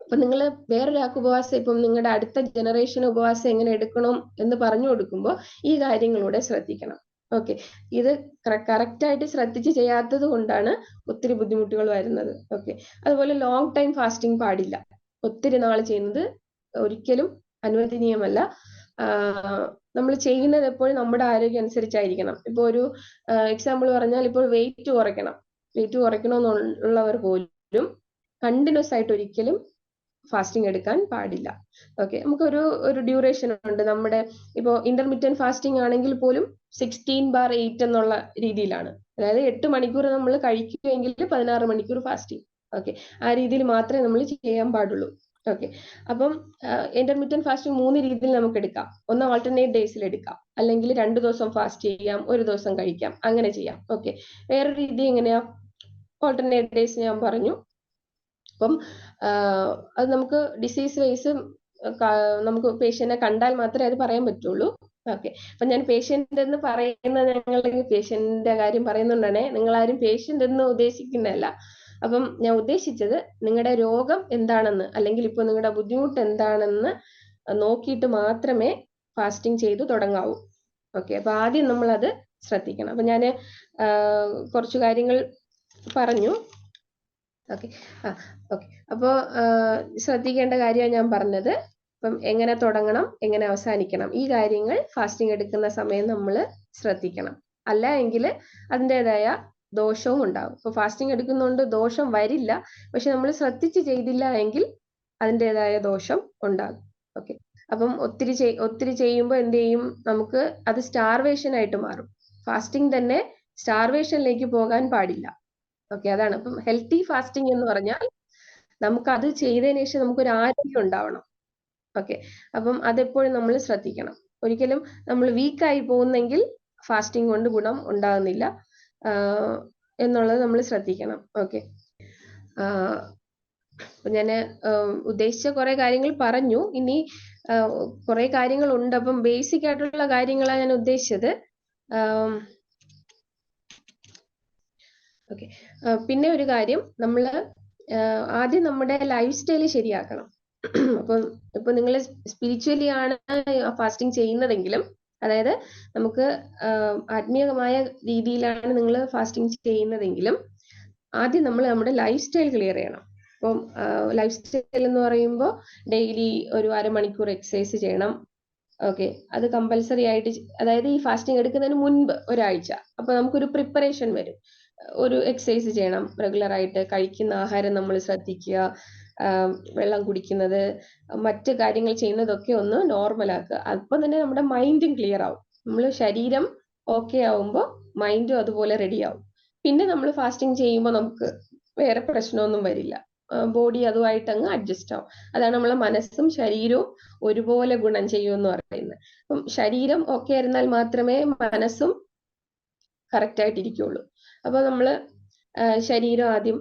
അപ്പൊ നിങ്ങൾ വേറൊരാൾക്ക് ഉപവാസം, ഇപ്പം നിങ്ങളുടെ അടുത്ത ജനറേഷൻ ഉപവാസം എങ്ങനെ എടുക്കണം എന്ന് പറഞ്ഞു കൊടുക്കുമ്പോൾ ഈ കാര്യങ്ങളൂടെ ശ്രദ്ധിക്കണം. ഓക്കെ, ഇത് കറക്റ്റായിട്ട് ശ്രദ്ധിച്ച് ചെയ്യാത്തത് കൊണ്ടാണ് ഒത്തിരി ബുദ്ധിമുട്ടുകൾ വരുന്നത്. ഓക്കെ, അതുപോലെ ലോങ് ടൈം ഫാസ്റ്റിംഗ് പാടില്ല. ഒത്തിരി നാൾ ചെയ്യുന്നത് ഒരിക്കലും അനുവദനീയമല്ല. നമ്മൾ ചെയ്യുന്നത് എപ്പോഴും നമ്മുടെ ആരോഗ്യം അനുസരിച്ചായിരിക്കണം. ഇപ്പോൾ ഒരു എക്സാമ്പിൾ പറഞ്ഞാൽ, ഇപ്പോൾ വെയിറ്റ് കുറയ്ക്കണമെന്നുള്ളവർ പോലും കണ്ടിന്യൂസ് ആയിട്ട് ഒരിക്കലും ഫാസ്റ്റിംഗ് എടുക്കാൻ പാടില്ല. ഓക്കെ, നമുക്കൊരു ഡ്യൂറേഷൻ ഉണ്ട്. നമ്മുടെ ഇപ്പോൾ ഇന്റർമീഡിയറ്റ് ഫാസ്റ്റിംഗ് ആണെങ്കിൽ പോലും 16/8 എന്നുള്ള രീതിയിലാണ്. അതായത് 8 മണിക്കൂർ നമ്മൾ കഴിക്കുമെങ്കിൽ 16 മണിക്കൂർ ഫാസ്റ്റിംഗ്. ഓക്കെ, ആ രീതിയിൽ മാത്രമേ നമ്മൾ ചെയ്യാൻ പാടുള്ളൂ. ഓക്കെ, അപ്പം ഇന്റർമീഡിയറ്റ് ഫാസ്റ്റിംഗ് 3 രീതിയിൽ നമുക്ക് എടുക്കാം. ഒന്ന് ആൾട്ടർനേറ്റ് ഡേയ്സിൽ എടുക്കാം, അല്ലെങ്കിൽ 2 ദിവസം ഫാസ്റ്റ് ചെയ്യാം, 1 ദിവസം കഴിക്കാം, അങ്ങനെ ചെയ്യാം. ഓക്കെ, വേറൊരു രീതി എങ്ങനെയാ, ഓൾട്ടർനേറ്റ് ഡേയ്സ് ഞാൻ പറഞ്ഞു. അപ്പം അത് നമുക്ക് ഡിസീസ് വൈസ് നമുക്ക് പേഷ്യന്റിനെ കണ്ടാൽ മാത്രമേ അത് പറയാൻ പറ്റുള്ളൂ. ഓക്കെ, അപ്പൊ ഞാൻ പേഷ്യന്റ് എന്ന് പറയുന്നത്, ഞങ്ങളുടെ പേഷ്യന്റിന്റെ കാര്യം പറയുന്നുണ്ടാണേ, നിങ്ങളാരും പേഷ്യന്റ് എന്ന് ഉദ്ദേശിക്കുന്നതല്ല. അപ്പം ഞാൻ ഉദ്ദേശിച്ചത് നിങ്ങളുടെ രോഗം എന്താണെന്ന്, അല്ലെങ്കിൽ ഇപ്പൊ നിങ്ങളുടെ ബുദ്ധിമുട്ട് എന്താണെന്ന് നോക്കിയിട്ട് മാത്രമേ ഫാസ്റ്റിംഗ് ചെയ്തു തുടങ്ങാവൂ. ഓക്കെ, അപ്പൊ ആദ്യം നമ്മൾ അത് ശ്രദ്ധിക്കണം. അപ്പൊ ഞാൻ കുറച്ചു കാര്യങ്ങൾ പറഞ്ഞു. ഓക്കെ, അപ്പോ ശ്രദ്ധിക്കേണ്ട കാര്യമാണ് ഞാൻ പറഞ്ഞത്. അപ്പം എങ്ങനെ തുടങ്ങണം, എങ്ങനെ അവസാനിക്കണം, ഈ കാര്യങ്ങൾ ഫാസ്റ്റിംഗ് എടുക്കുന്ന സമയം നമ്മൾ ശ്രദ്ധിക്കണം. അല്ല എങ്കിൽ അതിൻ്റെതായ ദോഷവും ഉണ്ടാകും. ഇപ്പൊ ഫാസ്റ്റിംഗ് എടുക്കുന്നതുകൊണ്ട് ദോഷം വരില്ല, പക്ഷെ നമ്മൾ ശ്രദ്ധിച്ച് ചെയ്തില്ല എങ്കിൽ അതിൻ്റെതായ ദോഷം ഉണ്ടാകും. ഓക്കെ, അപ്പം ഒത്തിരി ചെയ്യുമ്പോൾ എന്ത് ചെയ്യും, നമുക്ക് അത് സ്റ്റാർവേഷൻ ആയിട്ട് മാറും. ഫാസ്റ്റിംഗ് തന്നെ സ്റ്റാർവേഷനിലേക്ക് പോകാൻ പാടില്ല. ഓക്കെ, അതാണ്. അപ്പം ഹെൽത്തി ഫാസ്റ്റിംഗ് എന്ന് പറഞ്ഞാൽ നമുക്ക് അത് ചെയ്തതിനു ശേഷം നമുക്കൊരു ആരോഗ്യം ഉണ്ടാവണം. ഓക്കെ, അപ്പം അതെപ്പോഴും നമ്മൾ ശ്രദ്ധിക്കണം. ഒരിക്കലും നമ്മൾ വീക്കായി പോകുന്നെങ്കിൽ ഫാസ്റ്റിംഗ് കൊണ്ട് ഗുണം ഉണ്ടാകുന്നില്ല എന്നുള്ളത് നമ്മൾ ശ്രദ്ധിക്കണം. ഓക്കെ, ഞാൻ ഉദ്ദേശിച്ച കുറെ കാര്യങ്ങൾ പറഞ്ഞു. ഇനി കുറെ കാര്യങ്ങളുണ്ട്. അപ്പം ബേസിക് ആയിട്ടുള്ള കാര്യങ്ങളാണ് ഞാൻ ഉദ്ദേശിച്ചത്. ഓക്കെ, പിന്നെ ഒരു കാര്യം, നമ്മൾ ആദ്യം നമ്മുടെ ലൈഫ് സ്റ്റൈൽ ശരിയാക്കണം. അപ്പം ഇപ്പൊ നിങ്ങൾ സ്പിരിച്വലി ആണ് ഫാസ്റ്റിംഗ് ചെയ്യുന്നതെങ്കിലും, അതായത് നമുക്ക് ആത്മീയമായ രീതിയിലാണ് നിങ്ങൾ ഫാസ്റ്റിംഗ് ചെയ്യുന്നതെങ്കിലും, ആദ്യം നമ്മൾ നമ്മുടെ ലൈഫ് സ്റ്റൈൽ ക്ലിയർ ചെയ്യണം. അപ്പം ലൈഫ് സ്റ്റൈൽ എന്ന് പറയുമ്പോൾ ഡെയിലി ഒരു അരമണിക്കൂർ എക്സസൈസ് ചെയ്യണം. ഓക്കെ, അത് കമ്പൽസറി ആയിട്ട്, അതായത് ഈ ഫാസ്റ്റിംഗ് എടുക്കുന്നതിന് മുൻപ് ഒരാഴ്ച, അപ്പൊ നമുക്കൊരു പ്രിപ്പറേഷൻ വരും. ഒരു എക്സസൈസ് ചെയ്യണം, റെഗുലർ ആയിട്ട് കഴിക്കുന്ന ആഹാരം നമ്മൾ ശ്രദ്ധിക്കുക, വെള്ളം കുടിക്കുന്നത്, മറ്റു കാര്യങ്ങൾ ചെയ്യുന്നതൊക്കെ ഒന്ന് നോർമൽ ആക്കുക. അപ്പം തന്നെ നമ്മുടെ മൈൻഡും ക്ലിയർ ആവും. നമ്മൾ ശരീരം ഓക്കെ ആവുമ്പോൾ മൈൻഡും അതുപോലെ റെഡി ആവും. പിന്നെ നമ്മൾ ഫാസ്റ്റിംഗ് ചെയ്യുമ്പോൾ നമുക്ക് വേറെ പ്രശ്നമൊന്നും വരില്ല. ബോഡി അതുമായിട്ട് അങ്ങ് അഡ്ജസ്റ്റ് ആവും. അതാണ് നമ്മളെ മനസ്സും ശരീരവും ഒരുപോലെ ഗുണം ചെയ്യുമെന്ന് പറയുന്നത്. അപ്പം ശരീരം ഓക്കെ ആയിരുന്നാൽ മാത്രമേ മനസ്സും കറക്റ്റ് ആയിട്ടിരിക്കുള്ളൂ. അപ്പൊ നമ്മള് ശരീരം ആദ്യം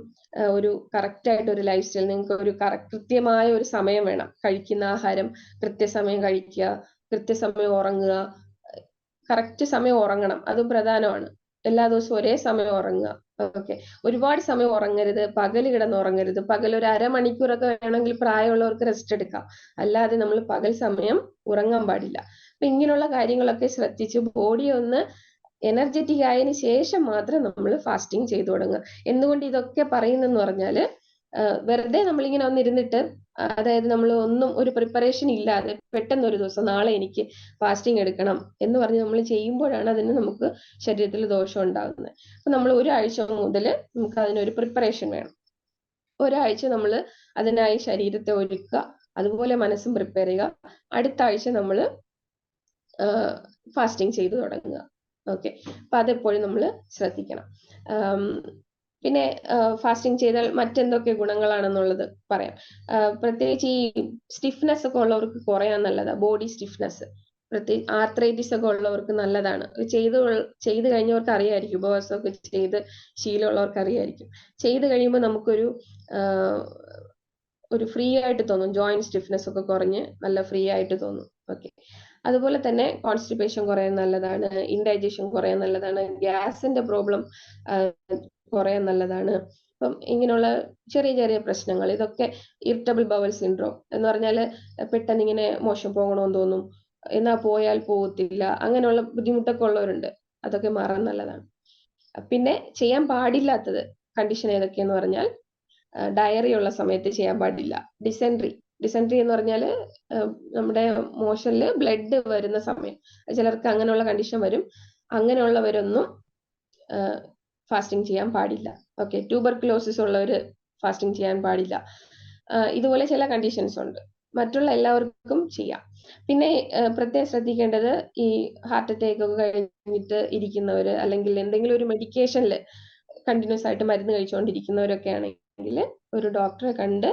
ഒരു കറക്റ്റ് ആയിട്ട് ഒരു ലൈഫ് സ്റ്റൈൽ, നിങ്ങൾക്ക് ഒരു കൃത്യമായ ഒരു സമയം വേണം. കഴിക്കുന്ന ആഹാരം കൃത്യസമയം കഴിക്കുക, കൃത്യസമയം ഉറങ്ങുക. കറക്റ്റ് സമയം ഉറങ്ങണം, അതും പ്രധാനമാണ്. എല്ലാ ദിവസവും ഒരേ സമയം ഉറങ്ങുക. ഓക്കെ, ഒരുപാട് സമയം ഉറങ്ങരുത്, പകല് കിടന്ന് ഉറങ്ങരുത്. പകൽ ഒരു അരമണിക്കൂറൊക്കെ വേണമെങ്കിൽ പ്രായമുള്ളവർക്ക് റെസ്റ്റ് എടുക്കാം, അല്ലാതെ നമ്മൾ പകൽ സമയം ഉറങ്ങാൻ പാടില്ല. അപ്പൊ ഇങ്ങനെയുള്ള കാര്യങ്ങളൊക്കെ ശ്രദ്ധിച്ച് ബോഡി ഒന്ന് എനർജറ്റിക് ആയതിനു ശേഷം മാത്രം നമ്മൾ ഫാസ്റ്റിംഗ് ചെയ്തു തുടങ്ങുക. എന്തുകൊണ്ട് ഇതൊക്കെ പറയുന്നെന്ന് പറഞ്ഞാല്, വെറുതെ നമ്മളിങ്ങനെ വന്നിരുന്നിട്ട്, അതായത് നമ്മൾ ഒന്നും ഒരു പ്രിപ്പറേഷൻ ഇല്ലാതെ പെട്ടെന്ന് ഒരു ദിവസം നാളെ എനിക്ക് ഫാസ്റ്റിംഗ് എടുക്കണം എന്ന് പറഞ്ഞ് നമ്മൾ ചെയ്യുമ്പോഴാണ് അതിന് നമുക്ക് ശരീരത്തിൽ ദോഷം ഉണ്ടാകുന്നത്. അപ്പൊ നമ്മൾ ഒരാഴ്ച മുതൽ നമുക്ക് അതിനൊരു പ്രിപ്പറേഷൻ വേണം. ഒരാഴ്ച നമ്മൾ അതിനായി ശരീരത്തെ ഒരുക്കുക, അതുപോലെ മനസ്സും പ്രിപ്പയർ ചെയ്യുക. അടുത്ത ആഴ്ച നമ്മൾ ഫാസ്റ്റിംഗ് ചെയ്തു തുടങ്ങുക. ഓക്കെ, അപ്പൊ അതെപ്പോഴും നമ്മൾ ശ്രദ്ധിക്കണം. പിന്നെ ഫാസ്റ്റിംഗ് ചെയ്താൽ മറ്റെന്തൊക്കെ ഗുണങ്ങളാണെന്നുള്ളത് പറയാം. പ്രത്യേകിച്ച് ഈ സ്റ്റിഫ്നെസ് ഒക്കെ ഉള്ളവർക്ക് കുറയാൻ നല്ലതാ. ബോഡി സ്റ്റിഫ്നെസ്, പ്രത്യേകിച്ച് ആർത്രൈറ്റിസ് ഒക്കെ ഉള്ളവർക്ക് നല്ലതാണ്. ചെയ്ത് കഴിഞ്ഞവർക്ക് അറിയായിരിക്കും, ഉപവാസമൊക്കെ ചെയ്ത് ശീലമുള്ളവർക്ക് അറിയായിരിക്കും. ചെയ്ത് കഴിയുമ്പോൾ നമുക്കൊരു ഫ്രീ ആയിട്ട് തോന്നും. ജോയിന്റ് സ്റ്റിഫ്നെസ് ഒക്കെ കുറഞ്ഞ് നല്ല ഫ്രീ ആയിട്ട് തോന്നും. ഓക്കെ, അതുപോലെ തന്നെ കോൺസ്റ്റിപ്പേഷൻ കുറയാൻ നല്ലതാണ്, ഇൻഡൈജഷൻ കുറയാൻ നല്ലതാണ്, ഗ്യാസിന്റെ പ്രോബ്ലം കുറയാൻ നല്ലതാണ്. അപ്പം ഇങ്ങനെയുള്ള ചെറിയ ചെറിയ പ്രശ്നങ്ങൾ, ഇതൊക്കെ ഇറിറ്റബിൾ ബവൽ സിൻഡ്രോം എന്ന് പറഞ്ഞാൽ പെട്ടെന്ന് ഇങ്ങനെ മോശം പോകണമെന്ന് തോന്നും, എന്നാ പോയാൽ പോകത്തില്ല, അങ്ങനെയുള്ള ബുദ്ധിമുട്ടൊക്കെ ഉള്ളവരുണ്ട്. അതൊക്കെ മാറാൻ നല്ലതാണ്. പിന്നെ ചെയ്യാൻ പാടില്ലാത്തത് കണ്ടീഷൻ ഏതൊക്കെയെന്ന് പറഞ്ഞാൽ, ഡയറി ഉള്ള സമയത്ത് ചെയ്യാൻ പാടില്ല. ഡിസെൻട്രി എന്ന് പറഞ്ഞാല് നമ്മുടെ മോഷനില് ബ്ലഡ് വരുന്ന സമയം, ചിലർക്ക് അങ്ങനെയുള്ള കണ്ടീഷൻ വരും. അങ്ങനെയുള്ളവരൊന്നും ഫാസ്റ്റിംഗ് ചെയ്യാൻ പാടില്ല. ഓക്കെ, ട്യൂബർക്ലോസിസ് ഉള്ളവര് ഫാസ്റ്റിംഗ് ചെയ്യാൻ പാടില്ല. ഇതുപോലെ ചില കണ്ടീഷൻസ് ഉണ്ട്. മറ്റുള്ള എല്ലാവർക്കും ചെയ്യാം. പിന്നെ പ്രത്യേകം ശ്രദ്ധിക്കേണ്ടത്, ഈ ഹാർട്ട് അറ്റാക്ക് ഒക്കെ കഴിഞ്ഞിട്ട് ഇരിക്കുന്നവര്, അല്ലെങ്കിൽ എന്തെങ്കിലും ഒരു മെഡിക്കേഷനിൽ കണ്ടിന്യൂസ് ആയിട്ട് മരുന്ന് കഴിച്ചുകൊണ്ടിരിക്കുന്നവരൊക്കെ ആണെങ്കിൽ ഒരു ഡോക്ടറെ കണ്ട്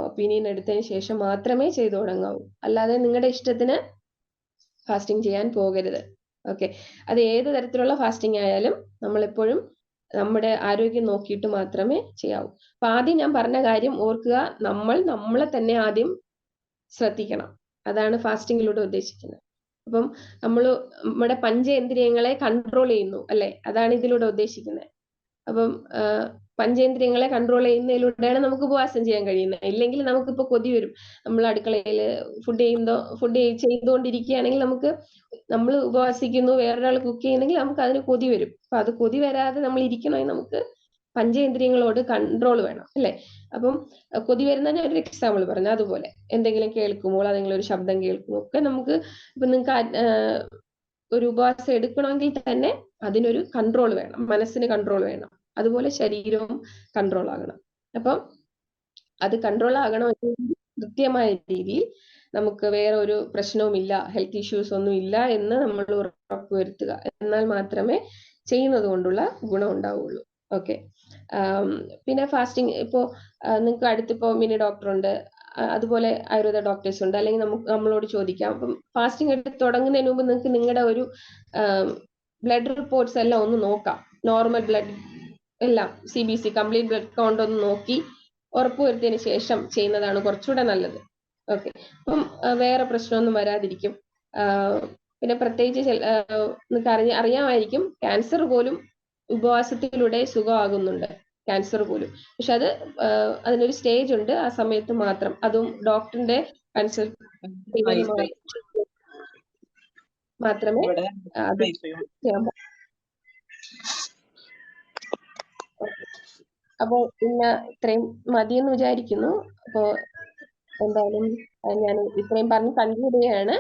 ഒപ്പീനിയൻ എടുത്തതിന് ശേഷം മാത്രമേ ചെയ്തു തുടങ്ങാവൂ. അല്ലാതെ നിങ്ങളുടെ ഇഷ്ടത്തിന് ഫാസ്റ്റിംഗ് ചെയ്യാൻ പോകരുത്. ഓക്കെ, അത് ഏത് തരത്തിലുള്ള ഫാസ്റ്റിംഗ് ആയാലും നമ്മളെപ്പോഴും നമ്മുടെ ആരോഗ്യം നോക്കിയിട്ട് മാത്രമേ ചെയ്യാവൂ. അപ്പൊ ആദ്യം ഞാൻ പറഞ്ഞ കാര്യം ഓർക്കുക, നമ്മളെ തന്നെ ആദ്യം ശ്രദ്ധിക്കണം. അതാണ് ഫാസ്റ്റിങ്ങിലൂടെ ഉദ്ദേശിക്കുന്നത്. അപ്പം നമ്മുടെ പഞ്ചേന്ദ്രിയങ്ങളെ കൺട്രോൾ ചെയ്യുന്നു അല്ലെ, അതാണ് ഇതിലൂടെ ഉദ്ദേശിക്കുന്നത്. അപ്പം പഞ്ചേന്ദ്രിയങ്ങളെ കൺട്രോൾ ചെയ്യുന്നതിലൂടെയാണ് നമുക്ക് ഉപവാസം ചെയ്യാൻ കഴിയുന്നത്. ഇല്ലെങ്കിൽ നമുക്കിപ്പോ കൊതി വരും. നമ്മൾ അടുക്കളയിൽ ഫുഡ് ചെയ്തുകൊണ്ടിരിക്കുകയാണെങ്കിൽ നമ്മൾ ഉപവാസിക്കുന്നു, വേറൊരാൾ കുക്ക് ചെയ്യുന്നെങ്കിൽ നമുക്ക് അതിന് കൊതി വരും. അപ്പൊ അത് കൊതി വരാതെ നമ്മൾ ഇരിക്കണമെങ്കിൽ നമുക്ക് പഞ്ചേന്ദ്രിയങ്ങളോട് കൺട്രോൾ വേണം അല്ലെ. അപ്പം കൊതി വരുന്ന ഒരു എക്സാമ്പിൾ പറഞ്ഞു, അതുപോലെ എന്തെങ്കിലും കേൾക്കുമ്പോൾ, അതെങ്കിലും ഒരു ശബ്ദം കേൾക്കുമ്പോൾ ഒക്കെ നമുക്ക്, ഇപ്പൊ നിങ്ങൾക്ക് ഒരു ഉപവാസം എടുക്കണമെങ്കിൽ തന്നെ അതിനൊരു കൺട്രോൾ വേണം, മനസ്സിന് കൺട്രോൾ വേണം. അതുപോലെ ശരീരവും കൺട്രോൾ ആകണം. അപ്പം അത് കൺട്രോൾ ആകണമെങ്കിൽ കൃത്യമായ രീതിയിൽ നമുക്ക് വേറെ ഒരു പ്രശ്നവുമില്ല, ഹെൽത്ത് ഇഷ്യൂസ് ഒന്നും ഇല്ല എന്ന് നമ്മൾ ഉറപ്പുവരുത്തുക. എന്നാൽ മാത്രമേ ചെയ്യുന്നത് കൊണ്ടുള്ള ഗുണം ഉണ്ടാവുള്ളൂ. ഓക്കെ, പിന്നെ ഫാസ്റ്റിംഗ് ഇപ്പോ നിങ്ങൾക്ക് അടുത്തിപ്പോ മിനി ഡോക്ടർ ഉണ്ട്, അതുപോലെ ആയുർവേദ ഡോക്ടേഴ്സ് ഉണ്ട്, അല്ലെങ്കിൽ നമ്മളോട് ചോദിക്കാം. അപ്പം ഫാസ്റ്റിംഗ് എടുത്ത് തുടങ്ങുന്നതിന് മുമ്പ് നിങ്ങൾക്ക് നിങ്ങളുടെ ഒരു ബ്ലഡ് റിപ്പോർട്ട്സ് എല്ലാം ഒന്ന് നോക്കാം. നോർമൽ ബ്ലഡ് എല്ലാം CBC കംപ്ലീറ്റ് ബ്ലഡ് കൗണ്ട് ഒന്ന് നോക്കി ഉറപ്പുവരുത്തിയതിന് ശേഷം ചെയ്യുന്നതാണ് കുറച്ചുകൂടെ നല്ലത്. ഓക്കെ, അപ്പം വേറെ പ്രശ്നമൊന്നും വരാതിരിക്കും. പിന്നെ പ്രത്യേകിച്ച് നിങ്ങൾക്ക് അറിയാമായിരിക്കും, ക്യാൻസർ പോലും ഉപവാസത്തിലൂടെ സുഖമാകുന്നുണ്ട്, ക്യാൻസർ പോലും. പക്ഷെ അത് അതിനൊരു സ്റ്റേജ് ഉണ്ട്, ആ സമയത്ത് മാത്രം, അതും ഡോക്ടറിന്റെ കൺസൾട്ട് മാത്രമേ അത് ചെയ്യാൻ പറ്റൂ. അപ്പോ ഇന്ന് ഇത്രയും മതിയെന്ന് വിചാരിക്കുന്നു. അപ്പോ എന്തായാലും ഞാൻ ഇത്രയും പറഞ്ഞ് കൺക്ലൂഡ് ചെയ്യാണ്.